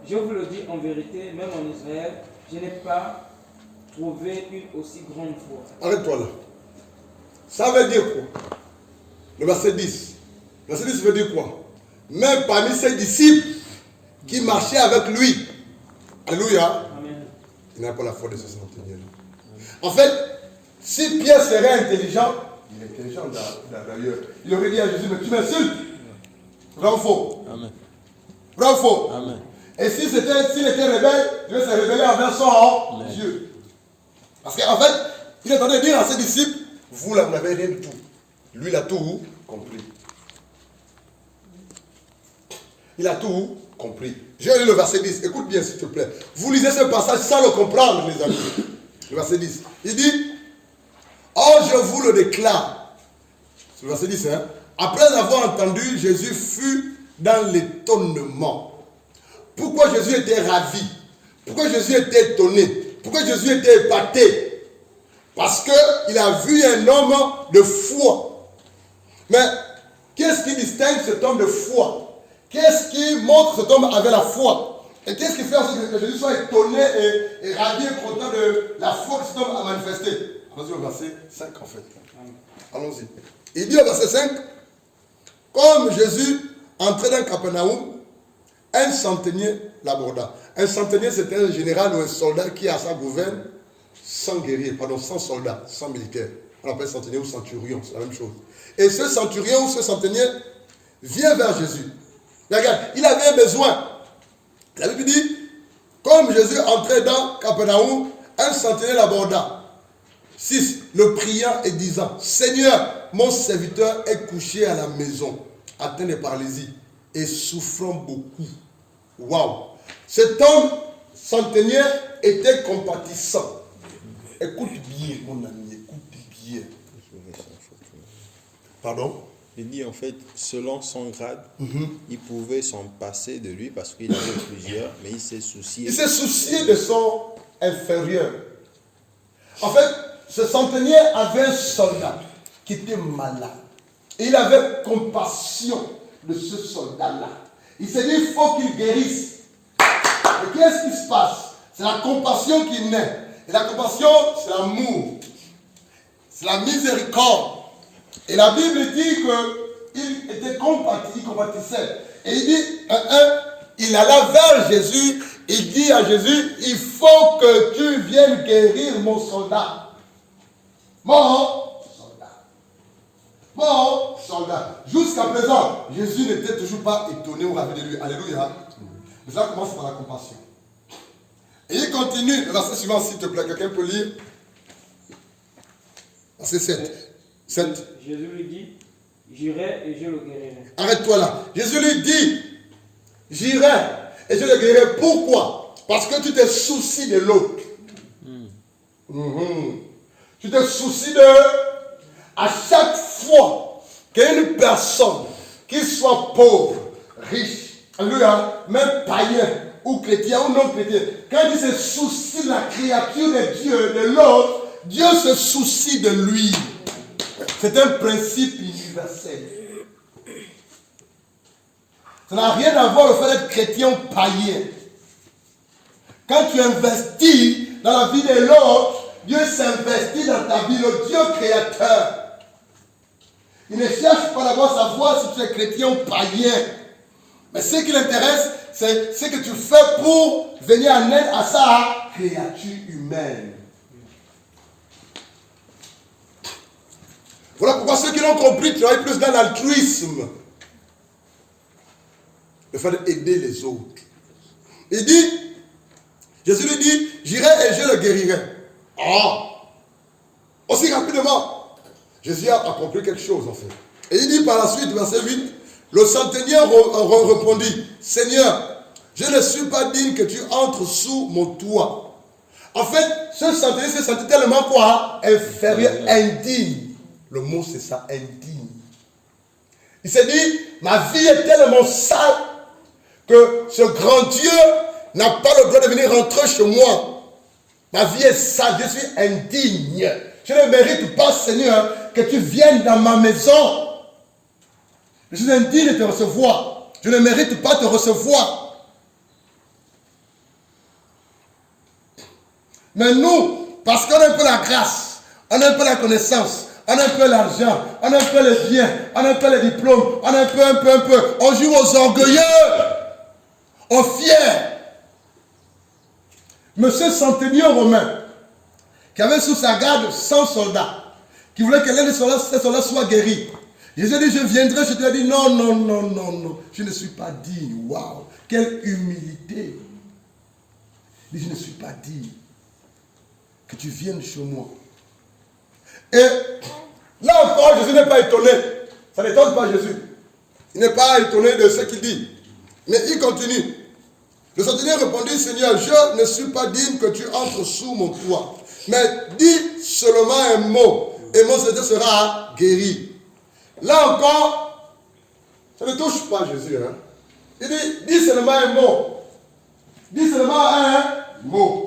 je vous le dis en vérité, même en Israël, je n'ai pas trouvé une aussi grande foi. Arrête-toi là. Ça veut dire quoi? Le verset 10. Le verset 10 veut dire quoi? Même parmi ses disciples qui marchaient avec lui, alléluia, Amen. il n'a pas la foi de ce centenier. En fait, si Pierre serait intelligent, il est intelligent d'ailleurs, il aurait dit à Jésus, mais tu m'insultes. Vrai ou faux? Amen. Vrai ou faux? Amen. Et s'il était rebelle, il devait se rebeller envers son Dieu. Parce qu'en fait, il est en train de dire à ses disciples, vous là, vous n'avez rien du tout. Lui, il a tout compris. Il a tout compris. Je vais lire le verset 10. Écoute bien, s'il te plaît. Vous lisez ce passage sans le comprendre, mes amis. Le verset 10. Il dit, oh, je vous le déclare. C'est le verset 10, hein. Après avoir entendu, Jésus fut dans l'étonnement. Pourquoi Jésus était ravi? Pourquoi Jésus était étonné? Pourquoi Jésus était épaté? Parce qu'il a vu un homme de foi. Mais qu'est-ce qui distingue cet homme de foi? Qu'est-ce qui montre que cet homme avait la foi? Et qu'est-ce qui fait en sorte que Jésus soit étonné et ravi et content de la foi que cet homme a manifestée? Allons-y au verset 5 en fait. Allons-y. Il dit au verset 5, comme Jésus entrait dans Capernaum, un centenier l'aborda. Un centenier, c'était un général ou un soldat qui a sa gouverne sans guerrier, pardon, sans soldats, sans militaires. On appelle centenier ou centurion, c'est la même chose. Et ce centurion ou ce centenier vient vers Jésus. Regarde, il avait un besoin. La Bible dit, comme Jésus entrait dans Capernaum, un centenier l'aborda. 6. Le priant et disant, Seigneur, mon serviteur est couché à la maison, atteint de paralysie et souffrant beaucoup. Waouh! Cet homme centenier était compatissant. Écoute bien, mon ami, écoute bien. Pardon? Il dit en fait, selon son grade, il pouvait s'en passer de lui parce qu'il avait plusieurs, mais il s'est soucié. Il s'est soucié de son inférieur. En fait, ce centenier avait un soldat qui était malade. Et il avait compassion de ce soldat-là. Il s'est dit, il faut qu'il guérisse. Et qu'est-ce qui se passe? C'est la compassion qui naît. Et la compassion, c'est l'amour. C'est la miséricorde. Et la Bible dit qu'il était compatissant, il compatissait. Et il dit, il alla vers Jésus, il dit à Jésus, il faut que tu viennes guérir mon soldat. Mon soldat. Mon soldat. Jusqu'à présent, Jésus n'était toujours pas étonné ou ravi de lui. Alléluia. Mais ça commence par la compassion. Et il continue, le verset suivant, s'il te plaît, quelqu'un peut lire. Verset 7. Jésus lui dit, j'irai et je le guérirai. Arrête-toi là. Jésus lui dit, j'irai et je le guérirai. Pourquoi? Parce que tu te soucies de l'autre. Tu te soucies de... À chaque fois qu'une personne, qu'il soit pauvre, riche, alléluia, même païen ou chrétien ou non chrétien, quand il se soucie de la créature de Dieu, de l'autre, Dieu se soucie de lui. C'est un principe universel. Ça n'a rien à voir le fait d'être chrétien ou païen. Quand tu investis dans la vie de l'autre, Dieu s'investit dans ta vie, le Dieu créateur. Il ne cherche pas d'abord à savoir si tu es chrétien ou païen. Mais ce qui l'intéresse, c'est ce que tu fais pour venir en aide à sa créature humaine. Voilà pourquoi ceux qui l'ont compris travaillent plus dans l'altruisme. le fait d'aider les autres. Il dit, Jésus lui dit, j'irai et je le guérirai. Aussi rapidement, Jésus a accompli quelque chose en fait. Et il dit par la suite, verset 8, le centenier répondit, Seigneur, je ne suis pas digne que tu entres sous mon toit. En fait, ce centenier s'est senti tellement quoi? Inférieur, indigne. Le mot c'est ça, indigne. Il s'est dit, ma vie est tellement sale que ce grand Dieu n'a pas le droit de venir rentrer chez moi. Ma vie est sale, je suis indigne. Je ne mérite pas, Seigneur, que tu viennes dans ma maison. Je suis indigne de te recevoir. Je ne mérite pas de te recevoir. Mais nous, parce qu'on a un peu la grâce, on a un peu la connaissance, on a un peu l'argent, on a un peu les biens, on a un peu les diplômes, on a un peu. On joue aux orgueilleux, aux fiers. Monsieur centenier romain, qui avait sous sa garde 100 soldats, qui voulait que l'un de ces soldats soit guéri. Jésus dit, je viendrai, je te dis, non, je ne suis pas digne. Waouh, quelle humilité. Il dit, je ne suis pas digne que tu viennes chez moi. Et là encore, Jésus n'est pas étonné. Ça n'étonne pas Jésus. Il n'est pas étonné de ce qu'il dit. Mais il continue. Le centenier répondit, Seigneur, je ne suis pas digne que tu entres sous mon toit. Mais dis seulement un mot, et mon serviteur sera guéri. Là encore, ça ne touche pas Jésus. Hein? Il dit, dis seulement un mot. Dis seulement un mot.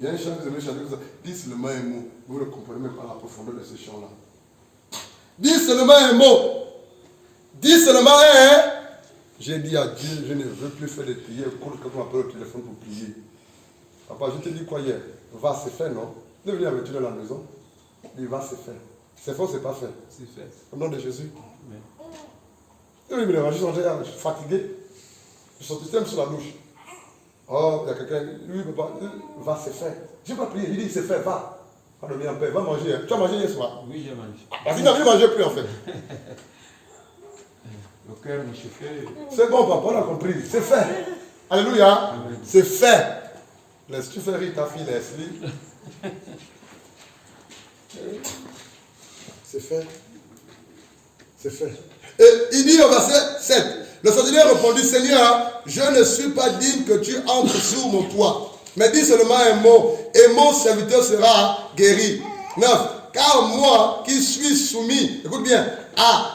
Il y a un chant que vous aimez chanter comme ça. Dis seulement un mot. Vous ne comprenez même pas la profondeur de ce chant-là. Dis seulement un mot. Dis seulement un. J'ai dit à Dieu, je ne veux plus faire de prières. Quand on m'appelle au téléphone pour prier. Papa, je te dis quoi hier? Va, c'est fait, non? Tu es venu avec toi dans la maison. Il va, c'est fait. C'est fait ou c'est pas fait? C'est fait. Au nom de Jésus. Amen. Oui, mais je suis fatigué. Je suis sorti même sur la douche. Oh, il y a quelqu'un. Oui, papa, va, c'est fait. Je n'ai pas prié. Il dit, c'est fait, va. Va dormir en paix, va manger. Hein. Tu as mangé hier soir? Oui, j'ai mangé. Parce qu'il n'a rien mangé plus en fait. Le cœur me chauffait. C'est bon, papa, on a compris. C'est fait. Alléluia. C'est fait. Laisse-tu faire rire ta fille, Leslie? C'est fait. C'est fait. Et il dit au verset 7, le centenier répondit, Seigneur, je ne suis pas digne que tu entres sous mon toit. Mais dis seulement un mot, et mon serviteur sera guéri. 9. Car moi qui suis soumis, écoute bien, à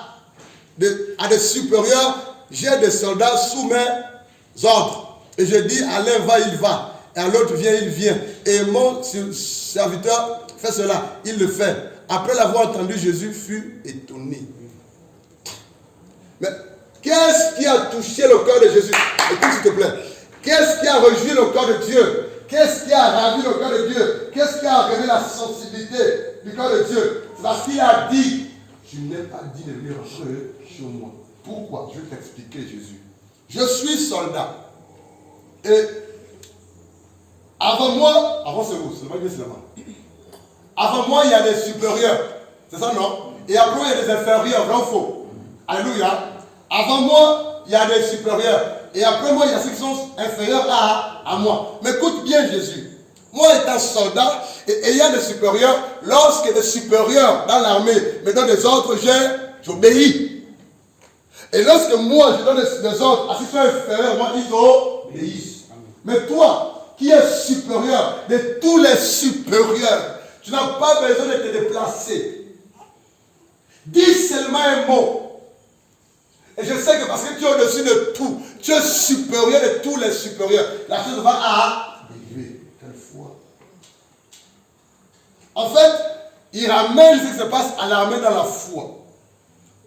des supérieurs, j'ai des soldats sous mes ordres. Et je dis à l'un va, il va. Et à l'autre vient, il vient. Et mon serviteur fait cela, il le fait. Après l'avoir entendu, Jésus fut étonné. Mais qu'est-ce qui a touché le cœur de Jésus? Écoute s'il te plaît. Qu'est-ce qui a réjoui le cœur de Dieu? Qu'est-ce qui a ravi le cœur de Dieu? Qu'est-ce qui a révélé la sensibilité du cœur de Dieu? C'est parce qu'il a dit, tu n'es pas dit de venir chez moi. Pourquoi? Je vais t'expliquer, Jésus. Je suis soldat. Et avant moi, avant c'est où? C'est pas bien, c'est là-bas. Avant moi, il y a des supérieurs. C'est ça, non? Et après, il y a des inférieurs, vrai ou faux? Alléluia. Avant moi, il y a des supérieurs. Et après moi, il y a ceux qui sont inférieurs à moi. Mais écoute bien Jésus. Moi étant soldat et ayant des supérieurs, lorsque des supérieurs dans l'armée me donnent des ordres, j'obéis. Et lorsque moi je donne des ordres à ceux qui sont inférieurs, moi ils obéissent. Mais toi, qui es supérieur de tous les supérieurs, tu n'as pas besoin de te déplacer. Dis seulement un mot. Et je sais que parce que tu es au-dessus de tout, tu es supérieur de tous les supérieurs. La chose va arriver. Quelle foi. En fait, il ramène ce qui se passe à l'armée dans la foi.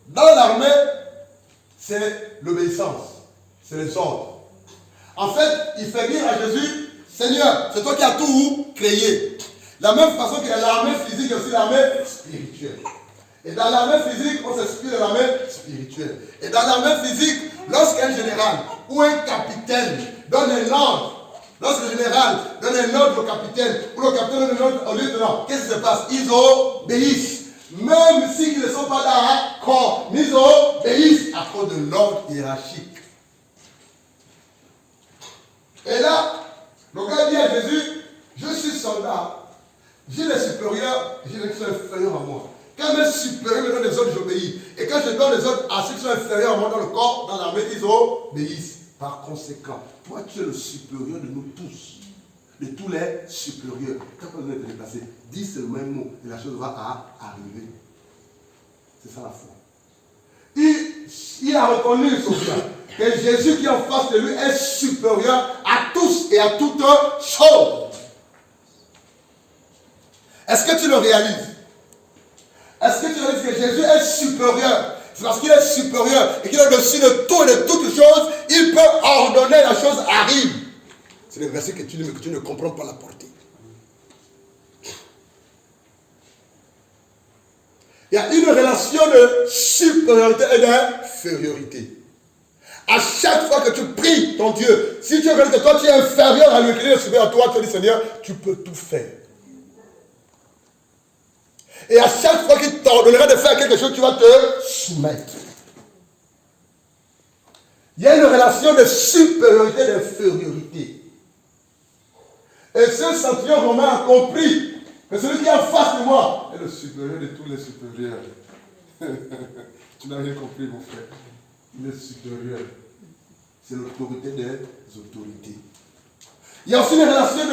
Dans l'armée, c'est l'obéissance. C'est les ordres. En fait, il fait dire à Jésus, Seigneur, c'est toi qui as tout créé. La même façon qu'il y a l'armée physique, il y a aussi l'armée spirituelle. Et dans l'armée physique, on s'inspire de l'armée spirituelle. Et dans l'armée physique, lorsqu'un général ou un capitaine donne un ordre, lorsque le général donne un ordre au capitaine, ou le capitaine donne un ordre au lieutenant, qu'est-ce qui se passe? Ils obéissent. Même s'ils ne sont pas d'accord, mais ils obéissent à cause de l'ordre hiérarchique. Et là, le gars dit à Jésus, je suis soldat, j'ai les supérieurs et j'ai les qui sont inférieurs à moi. Quand mes supérieurs me donnent des ordres, j'obéis. Et quand je donne des ordres à ceux qui sont inférieurs à moi dans le corps, dans l'armée, ils obéissent. Par conséquent, toi tu es le supérieur de nous tous, de tous les supérieurs. Quand vous êtes déplacé, dis ce même mot et la chose va arriver. C'est ça la foi. Il a reconnu, Sophia, que Jésus qui est en face de lui est supérieur à tous et à toutes choses. Est-ce que tu le réalises? Est-ce que tu réalises que Jésus est supérieur? C'est parce qu'il est supérieur et qu'il est au-dessus de tout et de toutes choses, il peut ordonner la chose arrive. C'est le verset que tu lis mais que tu ne comprends pas la portée. Il y a une relation de supériorité et d'infériorité. À chaque fois que tu pries ton Dieu, si tu regardes que toi tu es inférieur à lui, qu'il est supérieur à toi, tu dis Seigneur, tu peux tout faire. Et à chaque fois qu'il t'ordonnera de faire quelque chose, tu vas te soumettre. Il y a une relation de supériorité et d'infériorité. Et ce centurion romain a compris que celui qui est en face de moi est le supérieur de tous les supérieurs. Tu n'as rien compris, mon frère. Il est supérieur. C'est l'autorité des autorités. Il y a aussi une relation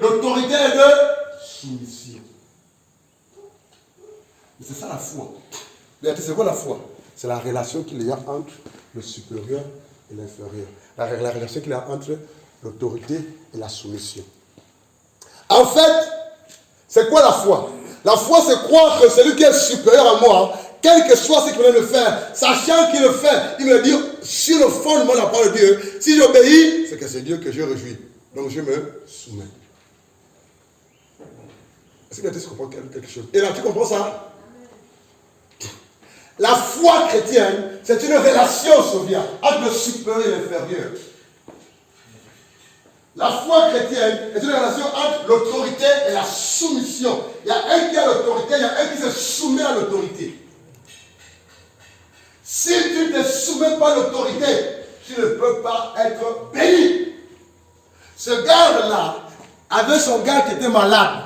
d'autorité et de soumission. C'est ça la foi. Regardez, c'est quoi la foi? C'est la relation qu'il y a entre le supérieur et l'inférieur. La relation qu'il y a entre l'autorité et la soumission. En fait, c'est quoi la foi? La foi, c'est croire que celui qui est supérieur à moi, quel que soit ce qu'il vient de faire, sachant qu'il le fait, il me dit, sur le fondement de la parole de Dieu, si j'obéis, c'est que c'est Dieu que je réjouis. Donc je me soumets. Est-ce que tu comprends quelque chose? Et là, tu comprends ça? La foi chrétienne, c'est une relation, Sophia, entre le supérieur et l'inférieur. La foi chrétienne est une relation entre l'autorité et la soumission. Il y a un qui a l'autorité, il y a un qui se soumet à l'autorité. Si tu ne te soumets pas à l'autorité, tu ne peux pas être béni. Ce garde-là avait son gars qui était malade.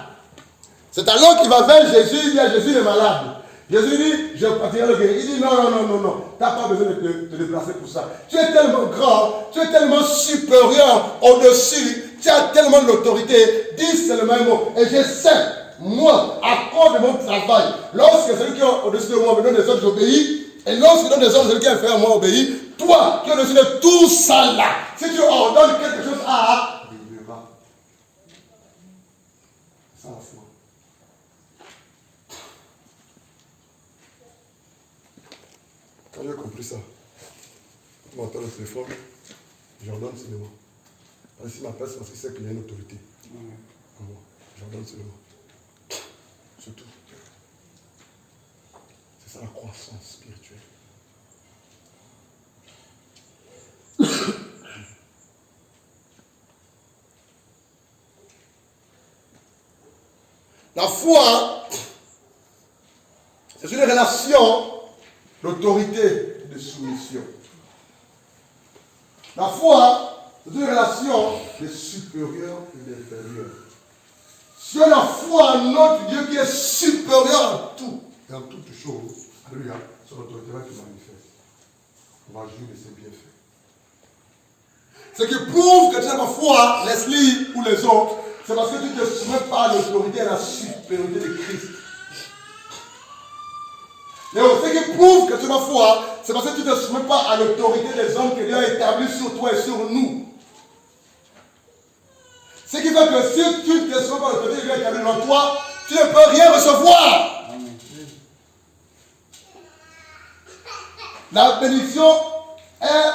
C'est alors qu'il va vers Jésus, il dit à Jésus, il est malade. Jésus dit, je partirai le guérir. Il dit, non, tu n'as pas besoin de te déplacer pour ça. Tu es tellement grand, tu es tellement supérieur au-dessus, tu as tellement d'autorité. Dis seulement un mot. Et je sais, moi, à cause de mon travail, lorsque celui qui est au-dessus de moi me donne des ordres, j'obéis. Et lorsqu'il donne des ordres, celui qui est inférieur à moi obéit. Toi, qui es au-dessus de tout ça là, si tu ordonnes quelque chose à arrivera. C'est ça la foi. Quand j'ai compris ça, je m'entends le téléphone, j'ordonne seulement. Parce qu'il m'appelle, c'est parce qu'il sait qu'il y a une autorité. J'ordonne seulement. C'est tout. C'est ça la croissance spirituelle. La foi, c'est une relation d'autorité et de soumission. La foi, c'est une relation de supérieur et d'inférieur. Sur la foi en notre Dieu qui est supérieur à tout et en toutes choses, alléluia, son autorité va se manifeste. On va jouir de ses bienfaits. Ce qui prouve que tu n'as pas foi, Leslie ou les autres, c'est parce que tu ne te soumets pas à l'autorité et à la supériorité de Christ. Et ce qui prouve que tu n'as pas foi, c'est parce que tu ne te soumets pas à l'autorité des hommes que Dieu a établis sur toi et sur nous. Ce qui fait que si tu ne te soumets pas à l'autorité que Dieu a établie dans toi, tu ne peux rien recevoir. La bénédiction est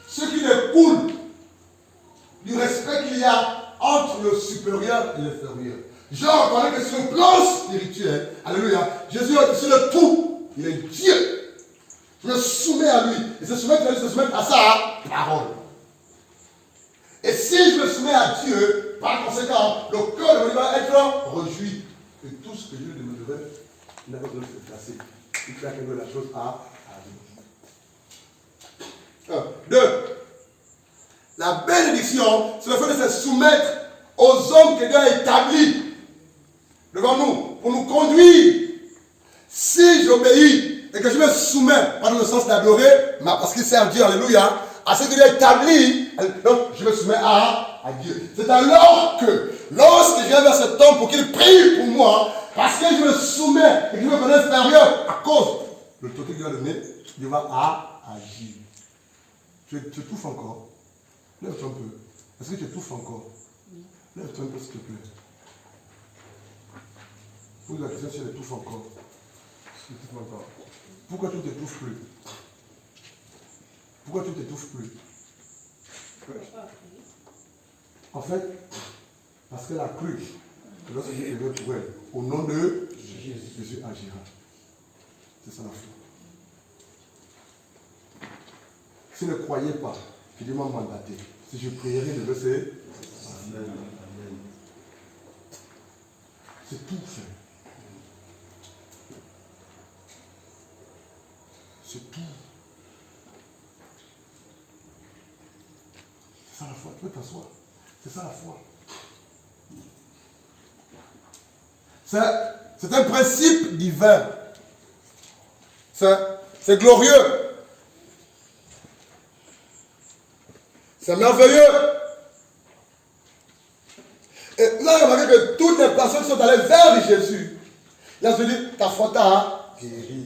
ce qui découle du respect qu'il y a entre le supérieur et l'inférieur. Je reconnais que sur le plan spirituel, alléluia, Jésus est au-dessus de tout. Il est Dieu. Je me soumets à lui. Et se soumettre à lui, se soumettre à sa parole. Et si je me soumets à Dieu, par conséquent, le cœur de mon va être réjoui. Et tout ce que Dieu demanderait, il n'a pas besoin de se placer. Il fait quelque chose à lui. 2. La bénédiction, c'est le fait de se soumettre aux hommes que Dieu a établis devant nous, pour nous conduire. Si j'obéis et que je me soumets, pas dans le sens d'adorer, mais parce qu'il sert Dieu, alléluia, à ce que Dieu a établi, donc je me soumets à Dieu. C'est alors que, lorsque je viens vers cet homme pour qu'il prie pour moi, parce que je me soumets et que je me connais inférieur à cause de l'autorité que Dieu a donné, Dieu va agir. Tu étouffes encore. Lève-toi un peu. Est-ce que tu étouffes encore? Lève-toi un peu, s'il te plaît. Pose la question si elle étouffe encore. Pourquoi tu ne t'étouffes plus? Pourquoi tu ne t'étouffes plus? En fait, parce qu'elle a cru que lorsque Dieu est pour elle, au nom de Jésus agira. C'est ça la foi. Si ne croyez pas que Dieu m'a mandaté, si je prierai, je le sais. Amen. C'est tout fait. C'est tout. C'est ça la foi. Tu peux t'asseoir. C'est ça la foi. C'est un principe divin. C'est glorieux. C'est merveilleux. Et là, remarquez que toutes les personnes qui sont allées vers Jésus, là, je dis, ta foi t'a guéri.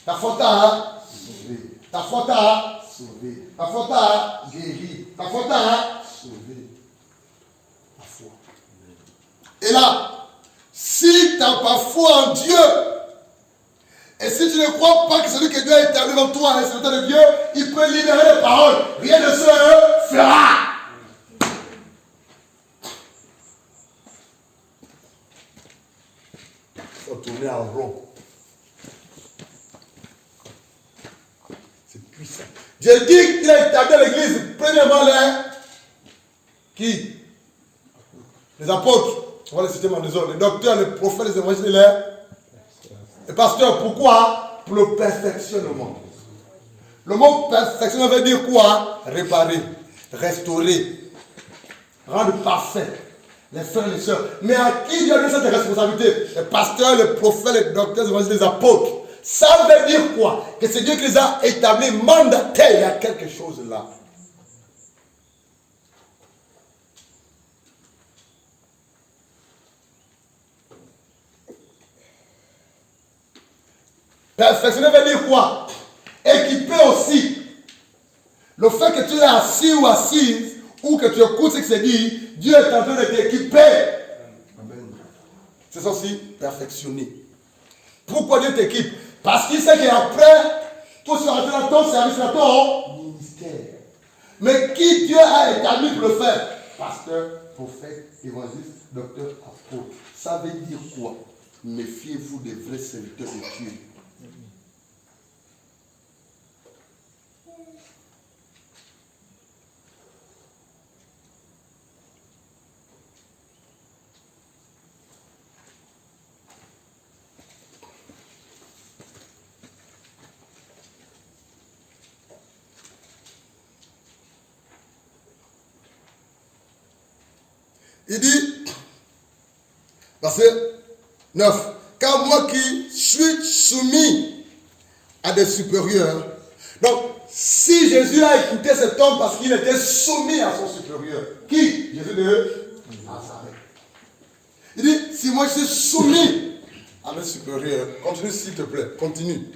Ta foi t'a sauvé. Ta foi t'a sauvé. Ta foi t'a guéri. Ta foi t'a sauvé. La foi. Et là, si tu n'as pas foi en Dieu, et si tu ne crois pas que celui que Dieu a établi devant toi, le Seigneur de Dieu, il peut libérer les paroles. Rien ne se fera. Il faut tourner en rond. C'est puissant. J'ai dit qu'il a établi l'église, premièrement qui? Les apôtres. On va les citer en désordre. Les docteurs, les prophètes, les évangélistes, les pasteurs. Pourquoi? Pour le perfectionnement. Le mot perfectionnement veut dire quoi? Réparer, restaurer, rendre parfait. Les frères et les sœurs. Mais à qui Dieu a donné cette responsabilité? Les pasteurs, les prophètes, les docteurs, les évangélistes, les apôtres. Ça veut dire quoi? Que c'est Dieu qui les a établis, mandatés. Il y a quelque chose là. Perfectionner veut dire quoi? Équiper aussi. Le fait que tu es assis ou assise, ou que tu écoutes ce que c'est dit, Dieu est en train de t'équiper. Amen. C'est ça aussi, perfectionner. Pourquoi Dieu t'équipe? Parce qu'il sait qu'après, toi tu vas rentrer dans ton service, dans ton ministère. Mais qui Dieu a établi pour le faire? Pasteur, prophète, évangéliste, docteur, apôtre. Ça veut dire quoi? Méfiez-vous des vrais serviteurs de Dieu. Il dit, verset 9, car moi qui suis soumis à des supérieurs. Donc, si Jésus a écouté cet homme parce qu'il était soumis à son supérieur, qui? Jésus de Nazareth. Il dit, si moi je suis soumis à mes supérieurs, continue s'il te plaît, continue.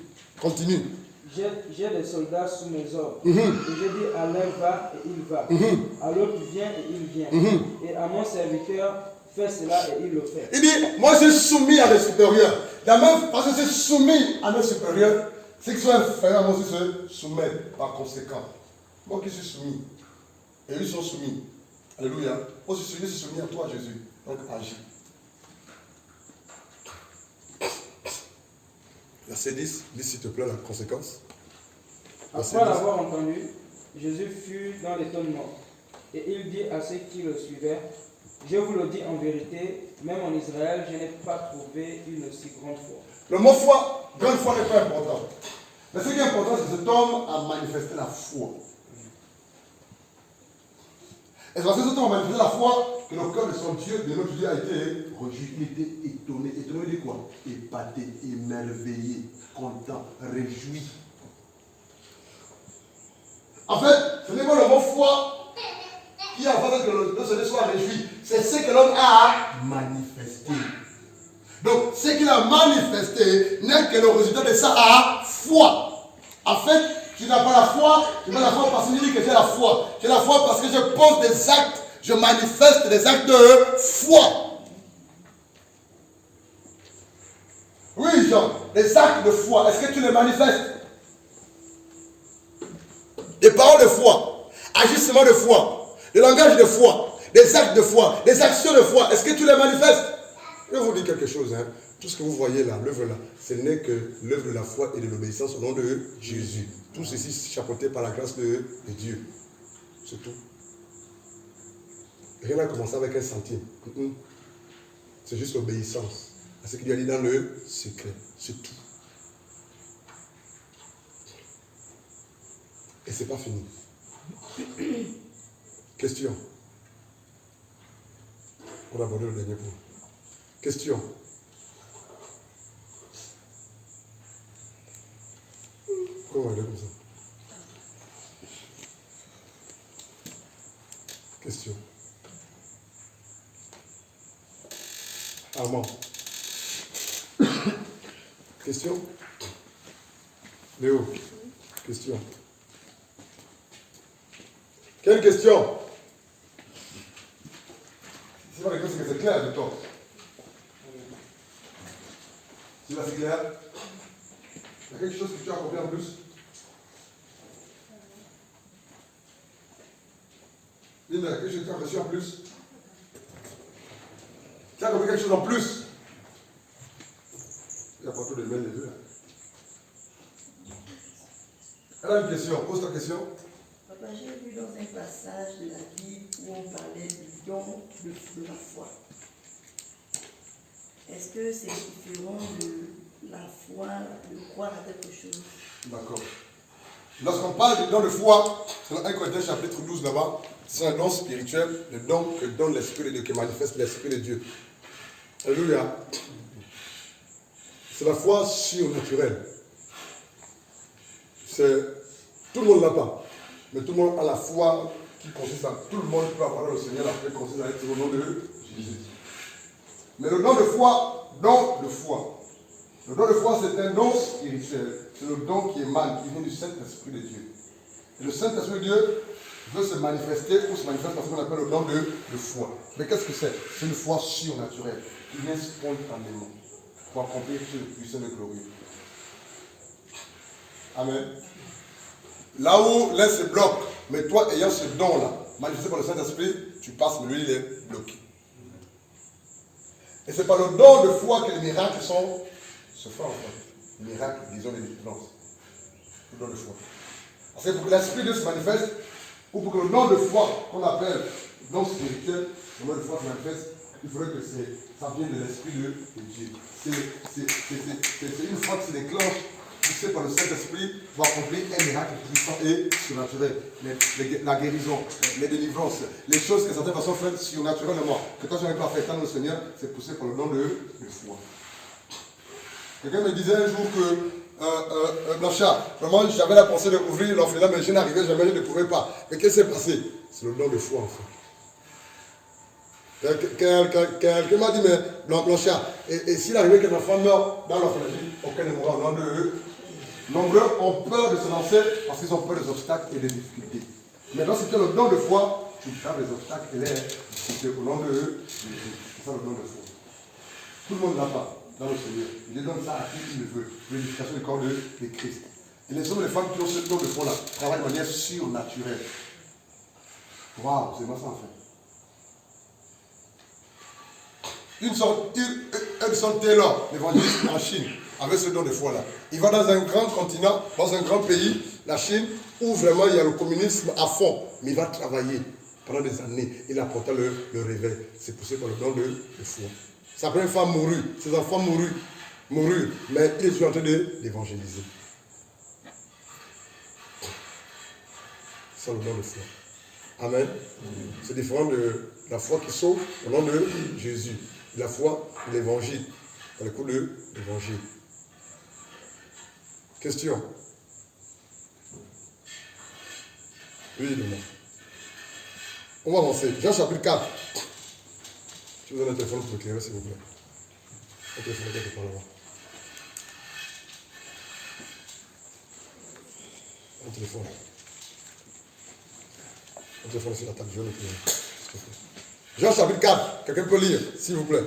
J'ai des soldats sous mes ordres. Et je dis à l'un va et il va. À l'autre viens et il vient. Et à mon serviteur fais cela et il le fait. Il dit, moi je suis soumis à des supérieurs. La même parce que je suis soumis à mes supérieurs, ceux qui sont inférieurs, moi aussi se soumettent par conséquent. Moi qui suis soumis. Et ils sont soumis. Alléluia. Moi je suis soumis à toi Jésus. Donc agis. Verset 10, dis s'il te plaît la conséquence. Après l'avoir entendu, Jésus fut dans l'étonnement. Et il dit à ceux qui le suivaient, je vous le dis en vérité, même en Israël, je n'ai pas trouvé une si grande foi. Le mot foi, grande foi n'est pas important. Mais ce qui est important, c'est que cet homme a manifesté la foi. Et c'est parce que ce temps, on manifesté la foi que le cœur de son Dieu, de notre Dieu, a été réjoui. Il était étonné. Étonné de quoi? Épaté, émerveillé, content, réjoui. En fait, ce n'est pas le mot foi qui a fait que le Seigneur soit réjoui. C'est ce que l'homme a Manifesté. Donc, ce qu'il a manifesté n'est que le résultat de sa foi. En fait, tu n'as pas la foi, tu n'as pas la foi parce qu'il dit que j'ai la foi. J'ai la foi parce que je pose des actes, je manifeste des actes de foi. Oui, Jean, des actes de foi, est-ce que tu les manifestes? Des paroles de foi, agissements de foi, des langages de foi, des actes de foi, des actions de foi, est-ce que tu les manifestes? Je vais vous dire quelque chose, hein. Tout ce que vous voyez là, l'œuvre là, ce n'est que l'œuvre de la foi et de l'obéissance au nom de Jésus. Tout ceci chapeauté par la grâce de Dieu. C'est tout. Rien n'a commencé avec un centime. C'est juste l'obéissance à ce qu'il a dit dans le secret. C'est tout. Et c'est pas fini. Question. On va aborder le dernier point. Question. Pourquoi on va aller comme ça? Question. Armand. Question. Léo. Question. Quelle question? C'est pas la question, c'est clair de toi. C'est là, c'est clair? Il y a quelque chose que tu as compris en plus? Il y a quelque chose que tu as reçu en plus? Tu as compris quelque chose en plus? Il n'y a pas tout de même les deux. Elle a une question, pose ta question. Papa, j'ai vu dans un passage de la Bible où on parlait du don de la foi. Est-ce que c'est différent de la foi, de croire à quelque chose? D'accord. Lorsqu'on parle du don de foi, c'est dans 1 Corinthiens chapitre 12 là-bas, c'est un don spirituel, le don que donne l'Esprit de Dieu, qui manifeste l'Esprit de Dieu. Alléluia. C'est la foi surnaturelle. Tout le monde ne l'a pas. Mais tout le monde a la foi qui consiste à... Tout le monde peut avoir le Seigneur, la foi consiste à être au nom de Jésus. Mais le don de foi, don de foi. Le don de foi, c'est un don spirituel. C'est le don qui émane, qui vient du Saint-Esprit de Dieu. Et le Saint-Esprit de Dieu veut se manifester ou se manifeste par ce qu'on appelle le don de foi. Mais qu'est-ce que c'est? C'est une foi surnaturelle qui vient spontanément pour accomplir ce puissant et glorieux. Amen. Là où l'un se bloque, mais toi ayant ce don-là, manifesté par le Saint-Esprit, tu passes, mais lui il est bloqué. Et c'est par le don de foi que les miracles se font en fait. Les miracles, disons les délivrances. Le don de foi. Parce que pour que l'Esprit de Dieu se manifeste, ou pour que le don de foi, qu'on appelle le don spirituel, le don de foi se manifeste, il faudrait que ça vienne de l'Esprit de Dieu. C'est une fois que se déclenche, poussé par le Saint-Esprit, pour accomplir un miracle puissant et surnaturel. La guérison, les délivrances, les choses que certaines personnes font surnaturellement, que toi tu n'arrives pas à faire tant le Seigneur, c'est poussé par le don de foi. Quelqu'un me disait un jour que Blanchard, vraiment j'avais la pensée d'ouvrir l'orphelinat, mais je n'arrivais jamais, je ne pouvais pas. Mais qu'est-ce qui s'est passé? C'est le don de foi en fait. Quelqu'un m'a dit, mais Blanchard, et s'il arrivait qu'un enfant meurt dans l'orphelinat, aucun ne mourra au nom de eux. Nombreux ont peur de se lancer parce qu'ils ont peur des obstacles et des difficultés. Mais lorsque tu as le don de foi, tu frappes les obstacles et les difficultés au nom de eux. C'est ça le don de foi. Tout le monde n'a pas dans le Seigneur. Il donne ça à qui il le veut. L'édification du corps de Christ. Et les hommes et les femmes qui ont ce don de foi-là travaillent de manière surnaturelle. Waouh, c'est moi ça en fait. Hudson Taylor, l'évangéliste en Chine, avec ce don de foi-là. Il va dans un grand continent, dans un grand pays, la Chine, où vraiment il y a le communisme à fond. Mais il va travailler pendant des années. Il apporta le réveil. C'est poussé par le don de foi. Sa première femme mourut, ses enfants moururent, mais il est toujours en train de l'évangéliser. C'est le don de foi. Amen. C'est différent de la foi qui sauve au nom de Jésus. La foi de l'évangile. Dans le coup de l'évangile. Question. Oui, demain. On va avancer. Jean chapitre 4. Je vous donne un téléphone pour éclairer, s'il vous plaît. Un téléphone quelque part là-bas. Un téléphone. Un téléphone sur la table. Je vais l'éclairer. Jean chapitre 4. Quelqu'un peut lire, s'il vous plaît.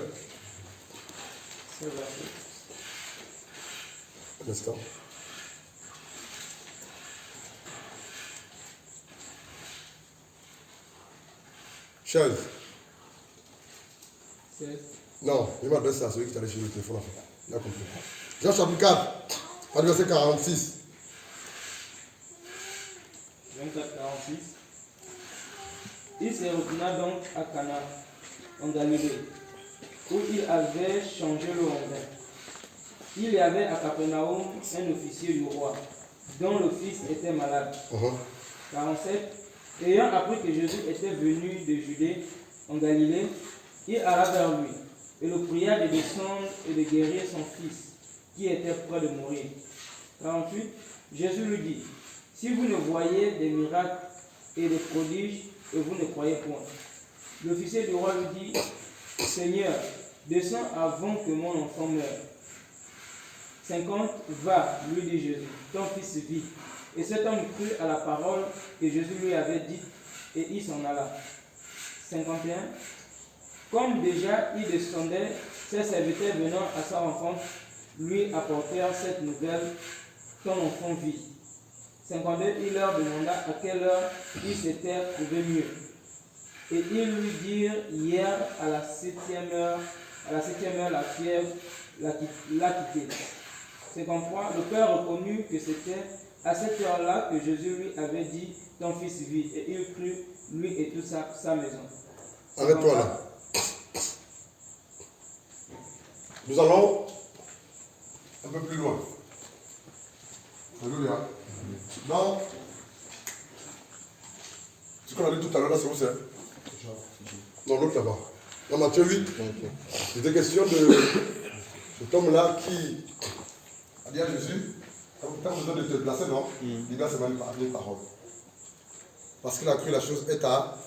Un instant. Chaise. Non, il m'adresse à celui qui t'allait chez le téléphone. Il a compris. Jean chapitre 4, à verset 46. 24, 46. Il se retourna donc à Cana, en Galilée, où il avait changé l'eau en vin. Il y avait à Capernaum un officier du roi, dont le fils était malade. 47. Ayant appris que Jésus était venu de Judée en Galilée, il alla vers lui et le pria de descendre et de guérir son fils, qui était près de mourir. 48. Jésus lui dit, si vous ne voyez des miracles et des prodiges, et vous ne croyez point. L'officier du roi lui dit, Seigneur, descends avant que mon enfant meure. 50. Va, lui dit Jésus, ton fils vit. Et cet homme crut à la parole que Jésus lui avait dite, et il s'en alla. 51. Comme déjà il descendait, ses serviteurs venant à sa rencontre lui apportèrent cette nouvelle, ton enfant vit. 52. Il leur demanda à quelle heure il s'était trouvé mieux. Et ils lui dirent, hier à la 7e heure, la fièvre l'a quitté. 53. Le père reconnut que c'était à cette heure-là que Jésus lui avait dit, ton fils vit. Et il crut, lui et toute sa maison. Arrête-toi là. Nous allons un peu plus loin. Alléluia. Dans ce qu'on a dit tout à l'heure, là, c'est où c'est? Non, l'autre là-bas. Dans Matthieu 8, il était question de cet homme-là qui a dit à Jésus, tu as besoin de te placer, non? Il va se mal parler parole. Parce qu'il a cru la chose est à.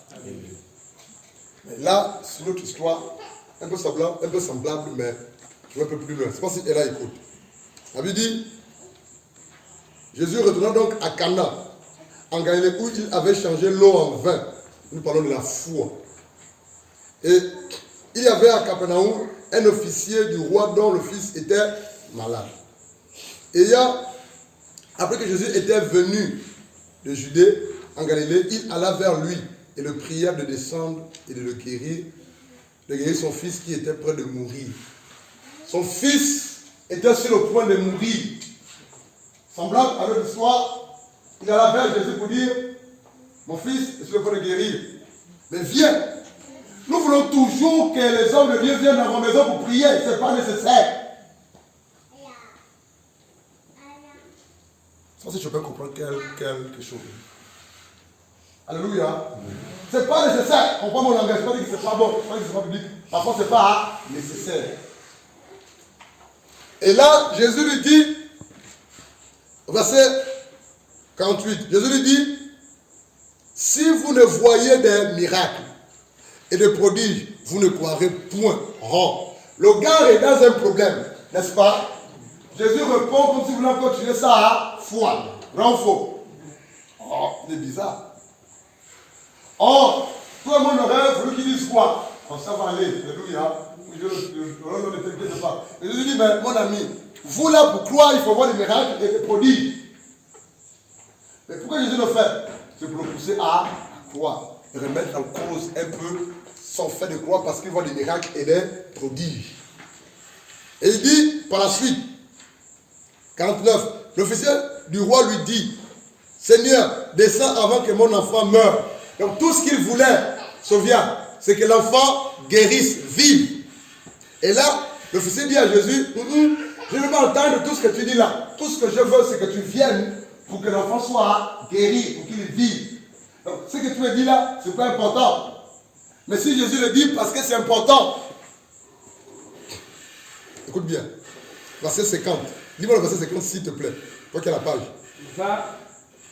Mais là, c'est une autre histoire, un peu semblable, mais tu vas un peu plus loin. C'est pas si elle a écoute. La Bible dit, Jésus retourna donc à Cana, en Galilée, où il avait changé l'eau en vin. Nous parlons de la foi. Et il y avait à Capernaum un officier du roi dont le fils était malade. Et après que Jésus était venu de Judée en Galilée, il alla vers lui et le pria de descendre et de guérir son fils qui était près de mourir. Son fils était sur le point de mourir. Semblable à notre histoire, il alla vers Jésus pour dire, mon fils est sur le point de guérir. Mais viens. Nous voulons toujours que les hommes de Dieu viennent dans vos maisons pour prier. Ce n'est pas nécessaire. Ça, si je peux comprendre quelque chose. Alléluia. Ce n'est pas nécessaire. Comprends mon langage. Je ne dis pas que ce n'est pas bon. Je ne dis pas que ce n'est pas biblique. Parfois, ce n'est pas nécessaire. Et là, Jésus lui dit, verset 48, Jésus lui dit, si vous ne voyez des miracles et des prodiges, vous ne croirez point. Oh. Le gars est dans un problème, n'est-ce pas? Jésus répond comme si vous voulez continuer ça à foi. Vrai ou faux? Oh, c'est bizarre. Or, toi et moi, on aurait voulu qu'il dise quoi? Oh, ça va aller, alléluia. Je ne t'inquiète pas. Et Jésus dit, mais mon ami, vous là pour croire, il faut voir des miracles et des prodiges. Mais pourquoi Jésus le fait? C'est pour le pousser à croire. Et remettre en cause un peu son fait de croire parce qu'il voit des miracles et des prodiges. Et il dit, par la suite, 49, l'officier du roi lui dit, Seigneur, descends avant que mon enfant meure. Donc tout ce qu'il voulait, souviens, c'est que l'enfant guérisse, vive. Et là, l'officier dit à Jésus, je ne veux pas entendre tout ce que tu dis là. Tout ce que je veux, c'est que tu viennes pour que l'enfant soit guéri, pour qu'il vive. Donc, ce que tu me dis là, ce n'est pas important. Mais si Jésus le dit parce que c'est important. Écoute bien. Verset 50. Dis-moi le verset 50 s'il te plaît. Toi qui as la page. Va,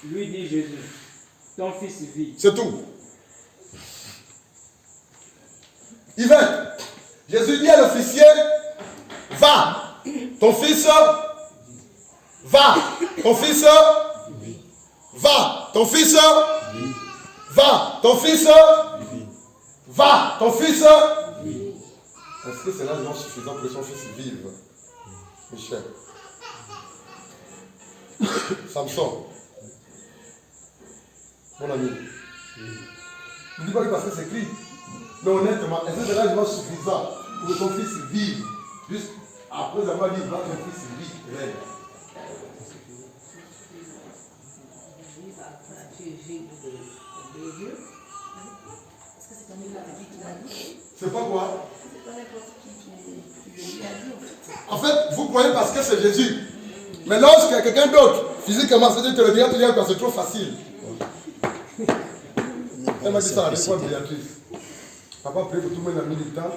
lui dit Jésus, ton fils vit. C'est tout. Il va. Jésus dit à l'officier, va, ton fils, va, ton fils, va, ton fils, va, ton fils, va, ton fils. Est-ce que c'est largement suffisant pour que son fils vive, Michel? Samson, mon ami, ne dis pas que parce que c'est écrit. Mais honnêtement, est-ce que c'est largement suffisant pour que ton fils vive? Juste après avoir dit, va ton fils vive, rêve. C'est pas quoi? C'est pas n'importe qui lui a dit. En fait, vous croyez parce que c'est Jésus. Mais lorsque quelqu'un d'autre, physiquement, c'est-à-dire te le dira, tu dis que c'est trop facile. Elle m'a dit ça à l'époque, Béatrice. Papa priait pour tout le monde a mis du temps.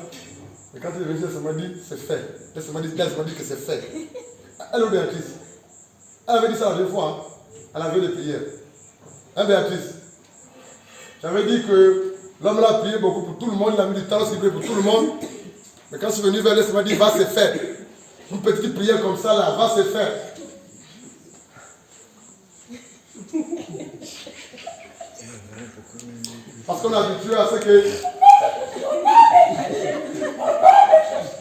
Et quand il est venu, elle m'a dit, c'est fait. Elle m'a dit que c'est fait. Elle est Béatrice. Elle avait dit ça la dernière fois, à la veille de prière. Hein, Béatrice? J'avais dit que l'homme l'a prié beaucoup pour tout le monde, il a mis du temps aussi prier pour tout le monde. Mais quand je suis venu vers elle, elle m'a dit, va, c'est fait. Une petite prière comme ça, là, va, c'est fait. Parce qu'on est habitué à ce que...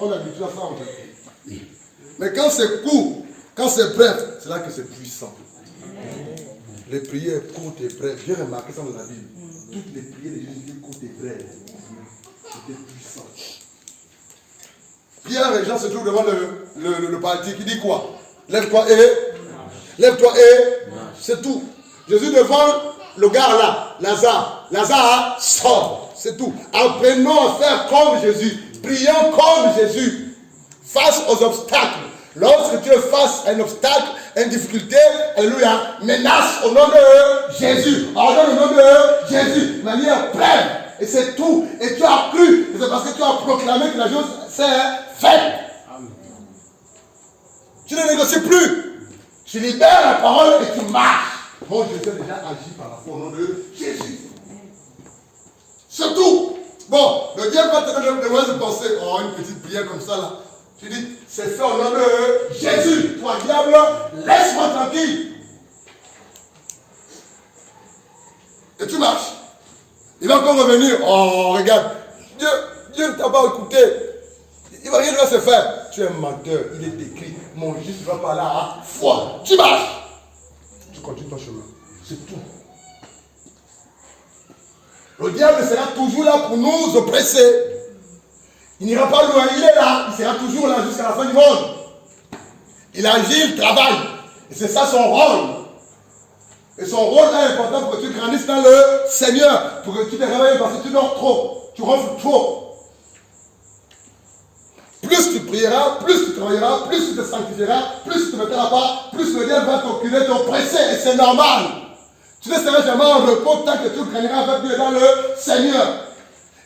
On est habitué à ça, en fait. Mais quand c'est court, quand c'est bref, c'est là que c'est puissant. Les prières courtes et brèves, j'ai remarqué ça dans la Bible. Toutes les prières de Jésus courtes et brèves, c'était puissant. Pierre et Jean se trouvent devant le paralytique. Il dit quoi? Lève-toi et... Lève-toi et... C'est tout. Jésus devant le gars là, Lazare. Lazare sort. C'est tout. Apprenons à faire comme Jésus. Prions comme Jésus. Face aux obstacles. Lorsque tu es face à un obstacle, à une difficulté, alléluia, menace au nom de Jésus. Ordonne au nom de Jésus. De manière brève. Et c'est tout. Et tu as cru. Et c'est parce que tu as proclamé que la chose s'est faite. Tu ne négocies plus. Tu libères la parole et tu marches. Mon Dieu a déjà agi par la foi au nom de Jésus. C'est tout. Bon, le diable va te donner de penser, oh, une petite prière comme ça là. Tu dis, c'est fait au nom de Jésus. Toi, diable, laisse-moi tranquille. Et tu marches. Il va encore revenir. Oh, regarde. Dieu ne t'a pas écouté. Il va rien de se faire. Tu es un menteur. Il est écrit. Mon juste va par là à foi. Tu marches. Tu continues ton chemin. C'est tout. Le diable sera toujours là pour nous oppresser. Il n'ira pas loin. Il est là. Il sera toujours là jusqu'à la fin du monde. Il agit, il travaille. Et c'est ça son rôle. Et son rôle est important pour que tu grandisses dans le Seigneur. Pour que tu te réveilles parce que tu dors trop. Tu ronfles trop. Plus tu prieras, plus tu travailleras, plus tu te sanctifieras, plus tu te mettras à part, plus le diable va t'occuper, t'oppresser. Et c'est normal. Tu ne seras jamais en repos tant que tu grandiras avec Dieu dans le Seigneur.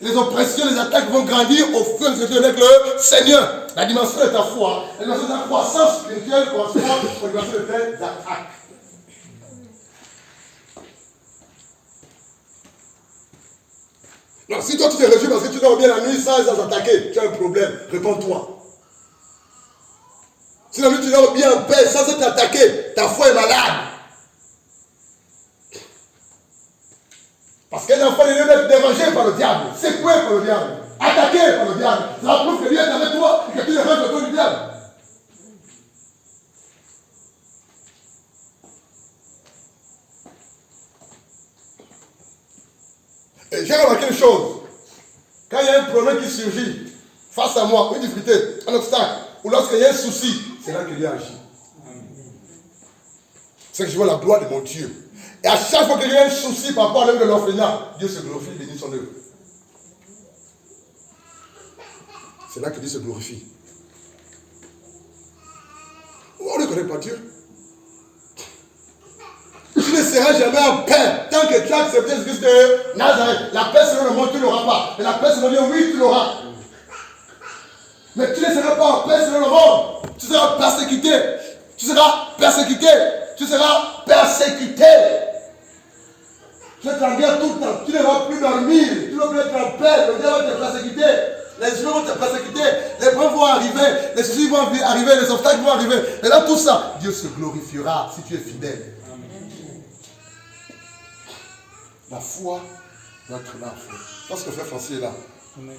Les oppressions, les attaques vont grandir au fur et à mesure avec le Seigneur. La dimension de ta foi, la dimension de ta croissance spirituelle correspond aux dimensions de tes attaques. Alors, si toi tu te réjouis parce que tu dors bien la nuit sans attaquer, tu as un problème, réponds-toi. Si la nuit tu dors bien en paix sans être attaqué, ta foi est malade. Parce qu'un enfant est d'être dérangé par le diable, secoué par le diable, attaqué par le diable. Ça prouve que Dieu est avec toi et que tu ne rêves que du diable. Et j'ai remarqué une chose. Quand il y a un problème qui surgit face à moi, une difficulté, un obstacle, ou lorsqu'il y a un souci, c'est là que Dieu agit. C'est que je vois la gloire de mon Dieu. Et à chaque fois qu'il y a un souci par rapport à l'œuvre de l'orphelinat, Dieu se glorifie, bénit son œuvre. C'est là que Dieu se glorifie. On ne connaît pas Dieu. Tu ne seras seras jamais en paix. Tant que tu as accepté Jésus de Nazareth, la paix selon le monde, tu ne l'auras pas. Et la paix selon Dieu, oui, tu l'auras. Mais tu ne seras pas en paix selon le monde. Tu seras persécuté. Tu seras persécuté. Tu seras persécuté. Tu vas être en guerre tout le temps. Tu ne vas plus dormir. Tu ne vas plus être en paix. Le diable va te persécuter. Les humains vont te persécuter. Les preuves vont arriver. Les soucis vont arriver. Les obstacles vont arriver. Et là, tout ça, Dieu se glorifiera si tu es fidèle. La foi doit être là. Parce que frère Francis est là. Amen.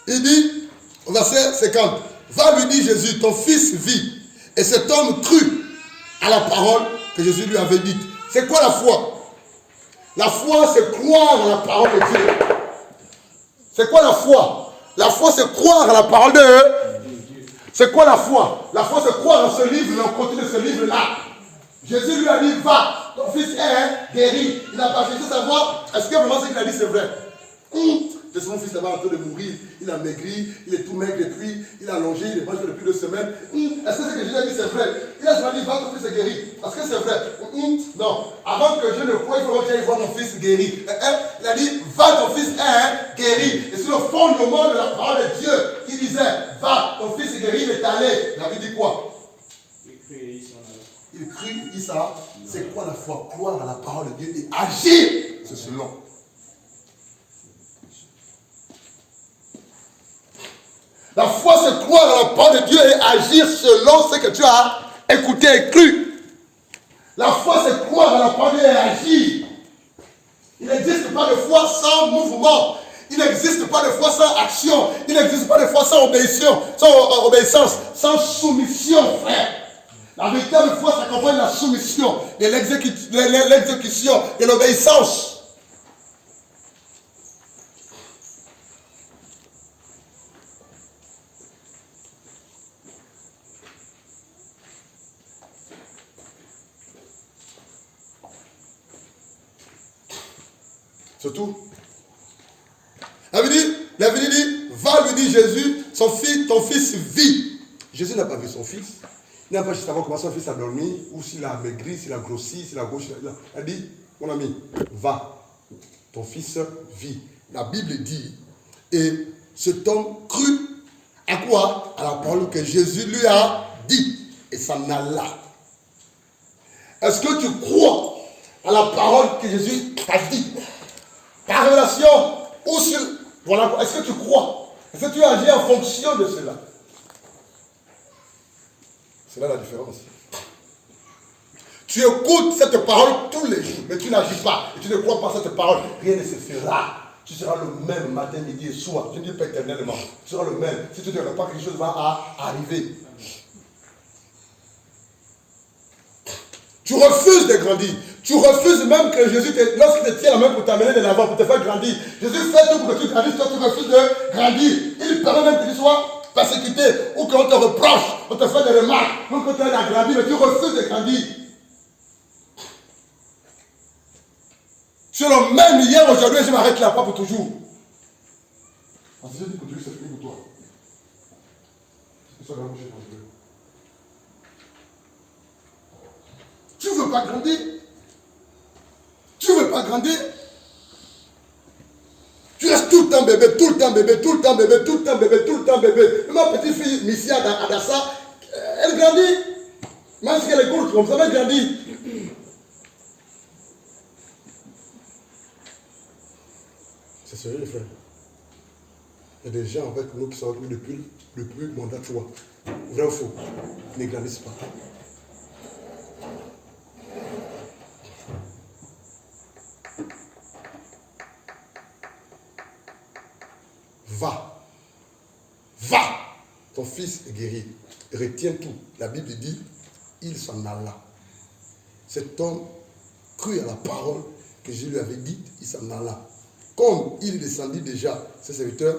Il dit, au verset 50, va lui dire Jésus, ton fils vit. Et cet homme crut à la parole que Jésus lui avait dite. C'est quoi la foi? La foi, c'est croire à la parole de Dieu. C'est quoi la foi? La foi, c'est croire à la parole de Dieu. C'est quoi la foi? La foi, c'est croire à ce livre, le contenu de ce livre-là. Jésus lui a dit, va, ton fils est guéri. Il n'a pas cherché à savoir, est-ce que vraiment ce qu'il a dit, c'est vrai? C'est mon fils là-bas en train de mourir, il a maigri, il est tout maigre depuis, il a allongé, il est mangé depuis 2 semaines. Est-ce que ce que Jésus a dit c'est vrai? Il a seulement dit, va, ton fils est guéri. Est-ce que c'est vrai? Non. Avant que je ne croie, il faut que j'aille voir mon fils guéri. Il a dit, va, ton fils est guéri. Et sur le fondement de la parole de Dieu, il disait, va, ton fils est guéri, il est allé. Il avait dit quoi? Il crut, il s'en. C'est quoi la foi? Croire à la parole de Dieu et agir. C'est selon. La foi, c'est croire à la parole de Dieu et agir selon ce que tu as écouté et cru. La foi, c'est croire à la parole de Dieu et agir. Il n'existe pas de foi sans mouvement. Il n'existe pas de foi sans action. Il n'existe pas de foi sans obéissance, sans soumission, frère. La véritable foi s'accompagne de la soumission, de l'exécution, de l'obéissance. C'est tout. La Bible dit, va lui dire Jésus, ton fils vit. Jésus n'a pas vu son fils. Il n'a pas juste savoir comment son fils a dormi, ou s'il a maigri, s'il a grossi, s'il a gauche. Il a dit, mon ami, va, ton fils vit. La Bible dit, et cet homme crut à quoi? À la parole que Jésus lui a dit. Et s'en alla. Est-ce que tu crois à la parole que Jésus t'a dit? Par révélation ou sur... Voilà, est-ce que tu crois? Est-ce que tu agis en fonction de cela? C'est là la différence. Tu écoutes cette parole tous les jours, mais tu n'agis pas. Et tu ne crois pas à cette parole. Rien ne se fera. Tu seras le même matin, midi et soir. Je ne dis pas éternellement. Tu seras le même. Si tu ne crois pas, quelque chose va arriver. Tu refuses de grandir. Tu refuses même que Jésus, lorsqu'il te tient la main pour t'amener de l'avant, pour te faire grandir, Jésus fait tout pour que tu grandisses, toi tu refuses de grandir. Il permet même que tu sois persécuté, ou qu'on te reproche, on te fait des remarques, ou qu'on t'aide à grandir, mais tu refuses de grandir. Tu es le même hier, aujourd'hui, je m'arrête là, pas pour toujours. Parce que je dis pour Dieu, c'est fini pour toi. C'est ça la bouche pour Dieu. Tu ne veux pas grandir? Tu ne veux pas grandir? Tu restes tout le temps bébé, tout le temps bébé, tout le temps bébé, tout le temps bébé, tout le temps bébé. Ma petite fille, Missia Adassa, elle grandit. Même si elle est courte, comme ça, elle grandit. C'est sérieux, frère. Il y a des gens avec nous qui sont avec nous depuis le plus mandat de foi. Vrai ou faux? Ils ne grandissent pas. Va. Va. Ton fils est guéri. Retiens tout. La Bible dit, il s'en alla. Cet homme crut à la parole que je lui avais dite, il s'en alla. Comme il descendit déjà, ses serviteurs,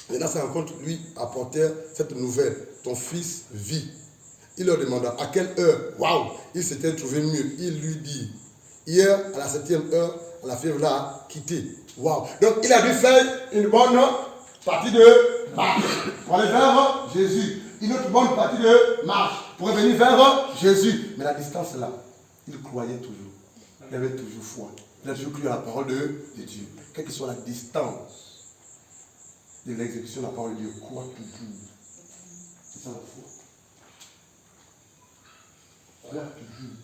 maintenant sa rencontre lui apportèrent cette nouvelle. Ton fils vit. Il leur demanda à quelle heure. Waouh, il s'était trouvé mieux. Il lui dit, hier à la 7e heure, la fièvre l'a quitté. Waouh. Donc il a dû faire une bonne partie de marche. Pour aller vers Jésus. Une autre bonne partie de marche. pour venir vers Jésus. Mais la distance est là. Il croyait toujours. Il avait toujours foi. Il a toujours cru à la parole de Dieu. Quelle que soit la distance de l'exécution de la parole de Dieu, crois toujours. C'est ça la foi. Crois toujours.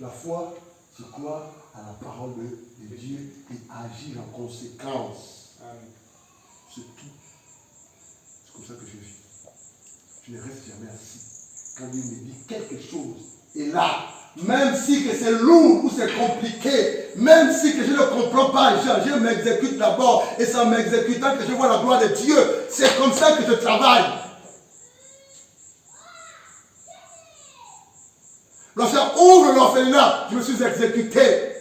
La foi, c'est croire à la parole de Dieu et agir en conséquence. C'est tout. C'est comme ça que je vis. Je ne reste jamais assis. Quand Dieu me dit quelque chose, et là, même si que c'est lourd ou c'est compliqué, même si que je ne comprends pas, je m'exécute d'abord, et c'est en m'exécutant que je vois la gloire de Dieu. C'est comme ça que je travaille. Lorsqu'on ouvre l'orphelinat, je me suis exécuté.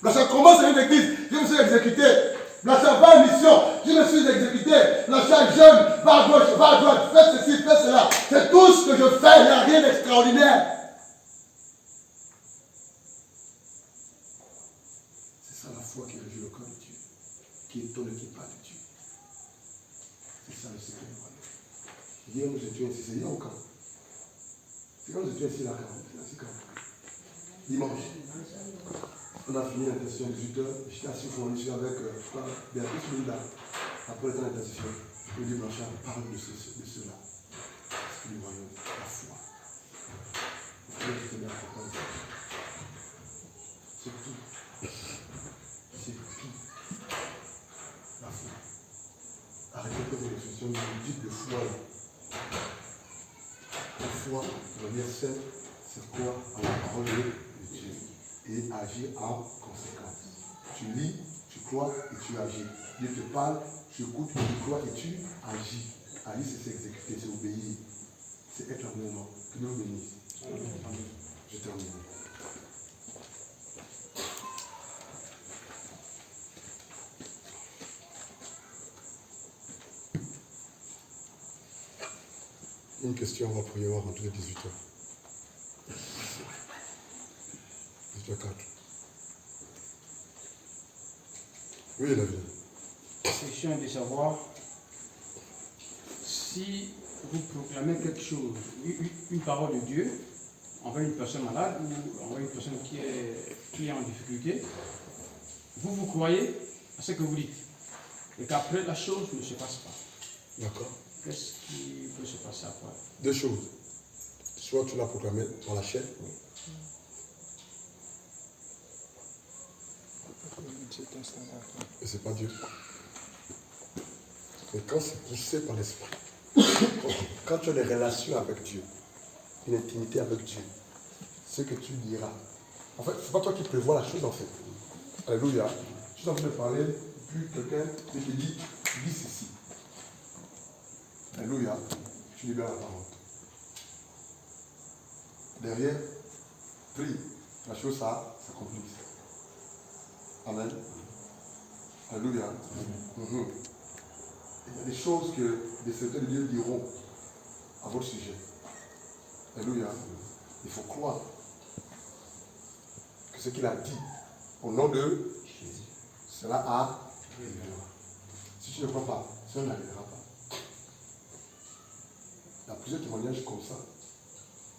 Lorsqu'on commence une église, je me suis exécuté. Lorsqu'on va en mission, je me suis exécuté. Lorsqu'un jeune va à gauche, va à droite, fais ceci, fais cela. C'est tout ce que je fais, il n'y a rien d'extraordinaire. C'est ça la foi qui réjouit le corps de Dieu, qui étonne et qui parle de Dieu. C'est ça le secret du royaume. Hier, nous étions ici, c'est hier au camp. C'est quand nous étions ici, là, quand dimanche. On a fini l'intercession 18h. J'étais assis au fond, je suis avec frère Béatrice Linda. Après le temps d'intercession, je me dis, Blanchard, parle de cela. C'est du royaume, la foi. C'est tout. C'est tout. La foi. Arrêtez de poser des questions, vous dites de foi là. La foi, de manière simple, c'est quoi à la parole de Dieu et agir en conséquence. Tu lis, tu crois et tu agis. Dieu te parle, tu écoutes, tu crois et tu agis. Agir, c'est s'exécuter, c'est obéir. C'est être en mouvement. Que Dieu vous bénisse. Je termine. Une question, on va prier, on va rentrer 18h. 18h04. Oui, la vie. La question est de savoir si vous proclamez quelque chose, une parole de Dieu, envers une personne malade ou envers une personne qui est en difficulté, vous croyez à ce que vous dites et qu'après la chose ne se passe pas. D'accord. Qu'est-ce qui peut se passer après? Deux choses. Soit tu l'as proclamé dans la chair. Et c'est pas Dieu. Mais quand c'est poussé par l'esprit, quand tu as des relations avec Dieu, une intimité avec Dieu, ce que tu diras. En fait, c'est pas toi qui prévois la chose en fait. Alléluia. Tu es en train de parler, puis quelqu'un te dit, dis ceci. Alléluia. Tu libères la parole. Derrière, prie. La chose s'accomplit. Amen. Alléluia. Il y a des choses que des serviteurs de Dieu diront à votre sujet. Alléluia. Il faut croire que ce qu'il a dit au nom de Jésus, cela a arrivé. Si tu ne crois pas, cela n'arrivera pas. Il y a plusieurs témoignages comme ça.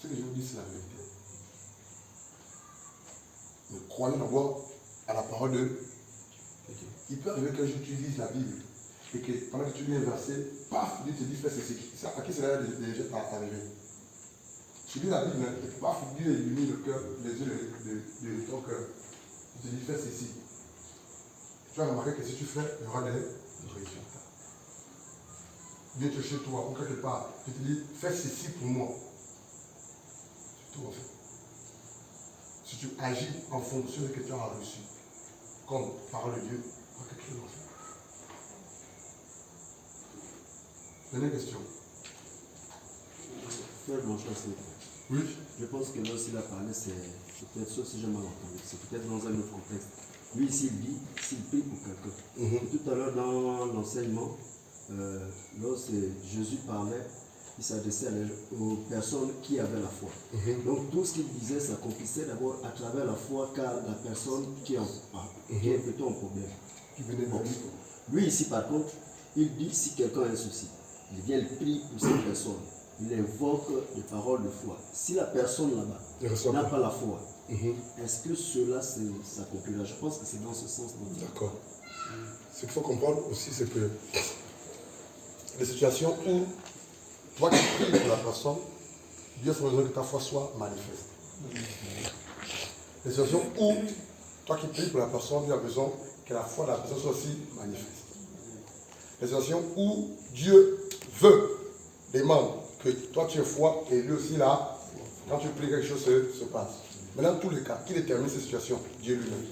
Ce que je vous dis, c'est la vérité. Mais croyez d'abord à la parole de Dieu. Il peut arriver qu'un jour tu lises la Bible et que pendant que tu lis un verset, paf, Dieu te dit fais ceci. À qui cela est déjà arrivé? Tu lis la Bible et paf, Dieu illumine le cœur, les yeux de ton cœur. Il te dit fais ceci. Tu vas remarquer que si tu fais, il y aura des résultats. Viens te chez toi ou quelque part, tu te dis fais ceci pour moi. C'est tout en fait. Si tu agis en fonction de ce que tu as reçu, comme parole de Dieu, il y aura quelque chose en fait. Dernière question. Frère Blanchard, oui. Je pense que lorsqu'il a parlé, c'est peut-être, sauf si j'ai mal entendu, c'est peut-être dans un autre contexte. Lui, s'il dit, s'il prie pour quelqu'un. Tout à l'heure, dans l'enseignement, lorsque Jésus parlait, il s'adressait aux personnes qui avaient la foi. Donc tout ce qu'il disait s'accomplissait d'abord à travers la foi, car la personne qui est plutôt un problème. Lui ici par contre, il dit si quelqu'un a un souci, il vient, il prie pour cette personne. il invoque des paroles de foi. Si la personne là-bas Il reçoit n'a pas. pas la foi, est-ce que cela s'accomplira? Je pense que c'est dans ce sens. D'accord. Ce qu'il faut comprendre aussi, c'est que les situations où toi qui pries pour la personne, Dieu a besoin que ta foi soit manifeste. Les situations où toi qui pries pour la personne, Dieu a besoin que la foi de la personne soit aussi manifeste. Les situations où Dieu veut, demande que toi tu aies foi et lui aussi là, quand tu pries quelque chose se passe. Mais dans tous les cas, qui détermine ces situations? Dieu lui-même.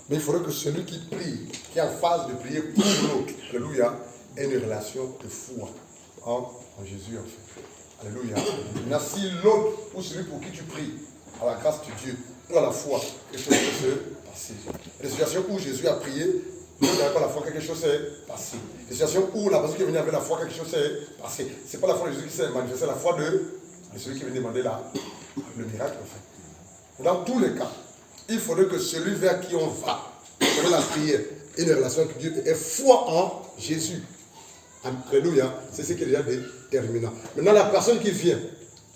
Mais il faudrait que celui qui prie, qui est en phase de prier pour l'autre, alléluia, ait une relation de foi en Jésus en fait. Alléluia. Maintenant, si l'autre ou celui pour qui tu pries, à la grâce de Dieu, ou à la foi, quelque chose peut se passer. Il y a des situations où Jésus a prié, l'autre n'avait pas la foi, quelque chose s'est passé. Des situations où la personne qui est venue avec la foi, quelque chose s'est passé. Ce n'est pas la foi de Jésus qui s'est manifestée, la foi de celui qui est venu demander le miracle en fait. Dans tous les cas, il faudrait que celui vers qui on va, dans la prière, ait une relation avec Dieu, ait foi en Jésus. Alléluia. C'est ce qui est déjà déterminant. Maintenant, la personne qui vient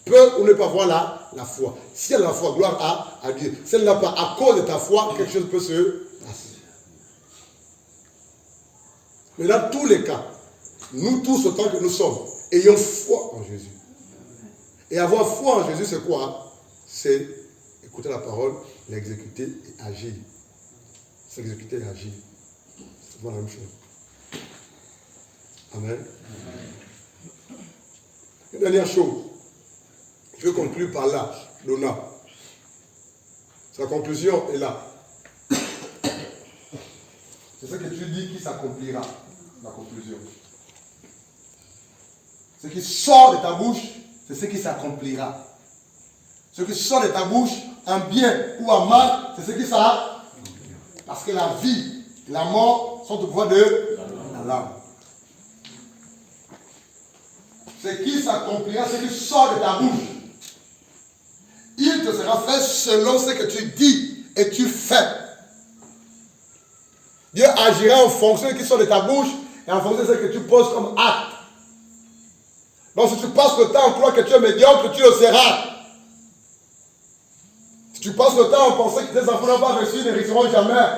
peut ou ne pas avoir la foi. Si elle a la foi, gloire à Dieu. Si elle n'a pas, à cause de ta foi, quelque chose peut se passer. Mais dans tous les cas, nous tous, autant que nous sommes, ayons foi en Jésus. Et avoir foi en Jésus, c'est quoi? C'est écouter la parole, l'exécuter et agir. C'est exécuter et agir. C'est vraiment la même chose. Amen. Une dernière chose. Je vais conclure par là, Lona. Sa conclusion est là. C'est ce que tu dis qui s'accomplira. La conclusion. Ce qui sort de ta bouche, c'est ce qui s'accomplira. Ce qui sort de ta bouche, en bien ou en mal, c'est ce qui s'accomplira. Parce que la vie et la mort sont au pouvoir de la langue. Ce qui s'accomplira, ce qui sort de ta bouche, il te sera fait selon ce que tu dis et tu fais. Dieu agira en fonction de ce qui sort de ta bouche et en fonction de ce que tu poses comme acte. Donc si tu passes le temps en croyant que tu es médiocre, tu le seras. Si tu passes le temps en pensant que tes enfants n'ont pas reçu, ils ne réussiront jamais.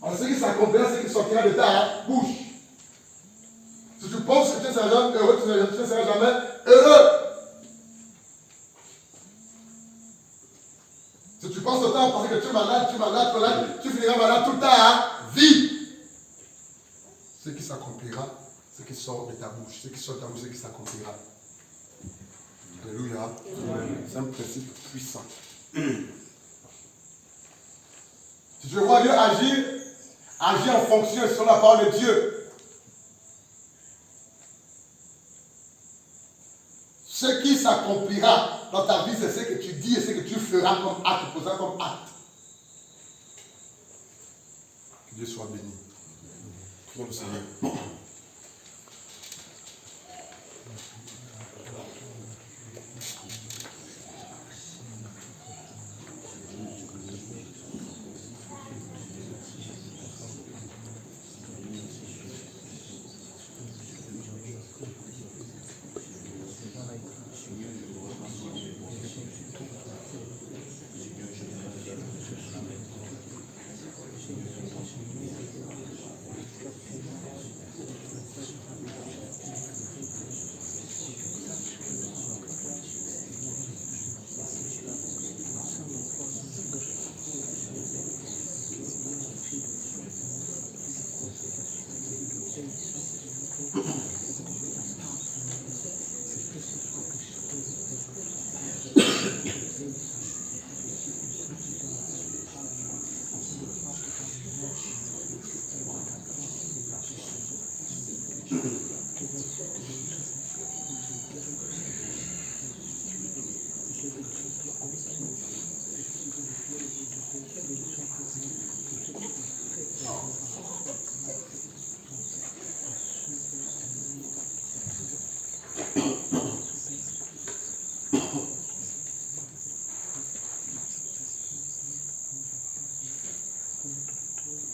Alors ce qui s'accomplira, c'est ce qui sortira de ta bouche. Si tu penses que tu ne seras jamais heureux, tu ne seras jamais heureux. Si tu passes le temps à penser que tu es malade, tu finiras malade toute ta vie. Ce qui s'accomplira, ce qui sort de ta bouche. Ce qui sort de ta bouche, ce qui s'accomplira. Alléluia. C'est un principe puissant. Si tu vois Dieu agir en fonction sur la parole de Dieu. Ce qui s'accomplira dans ta vie, c'est ce que tu dis et ce que tu feras comme acte, posera comme acte. Que Dieu soit béni. Prions le Seigneur.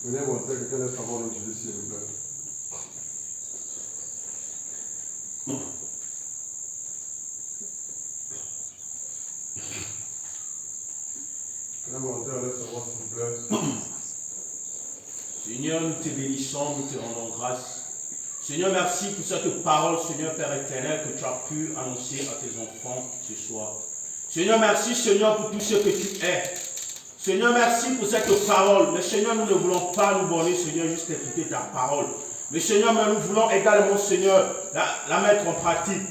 Venez montrer que quelqu'un est faveur de Jésus, s'il vous plaît. Quel volontaire laisse savoir, s'il vous plaît. Seigneur, nous te bénissons, nous te rendons grâce. Seigneur, merci pour cette parole, Seigneur Père éternel, que tu as pu annoncer à tes enfants ce soir. Seigneur, merci, Seigneur, pour tout ce que tu es. Seigneur, merci pour cette parole. Mais Seigneur, nous ne voulons pas nous borner, Seigneur, juste écouter ta parole. Mais Seigneur, mais nous voulons également, Seigneur, la mettre en pratique.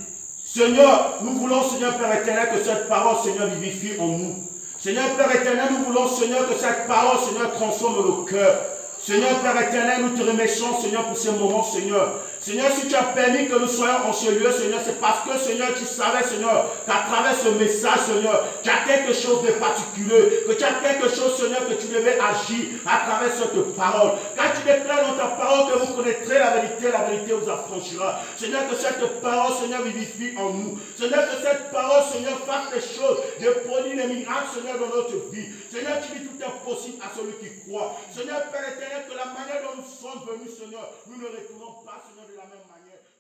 Seigneur, nous voulons, Seigneur Père éternel, que cette parole, Seigneur, vivifie en nous. Seigneur Père éternel, nous voulons, Seigneur, que cette parole, Seigneur, transforme nos cœurs. Seigneur Père éternel, nous te remercions, Seigneur, pour ces moments, Seigneur. Seigneur, si tu as permis que nous soyons en ce lieu, Seigneur, c'est parce que, Seigneur, tu savais, Seigneur, qu'à travers ce message, Seigneur, tu as quelque chose de particulier, que tu as quelque chose, Seigneur, que tu devais agir à travers cette parole. Quand tu déclares dans ta parole que vous connaîtrez la vérité vous affranchira. Seigneur, que cette parole, Seigneur, vivifie en nous. Seigneur, que cette parole, Seigneur, fasse des choses, de produire des miracles, Seigneur, dans notre vie. Seigneur, tu dis tout est possible à celui qui croit. Seigneur, Père éternel, que la manière dont nous sommes venus, Seigneur, nous ne retournons pas, Seigneur, de la même manière.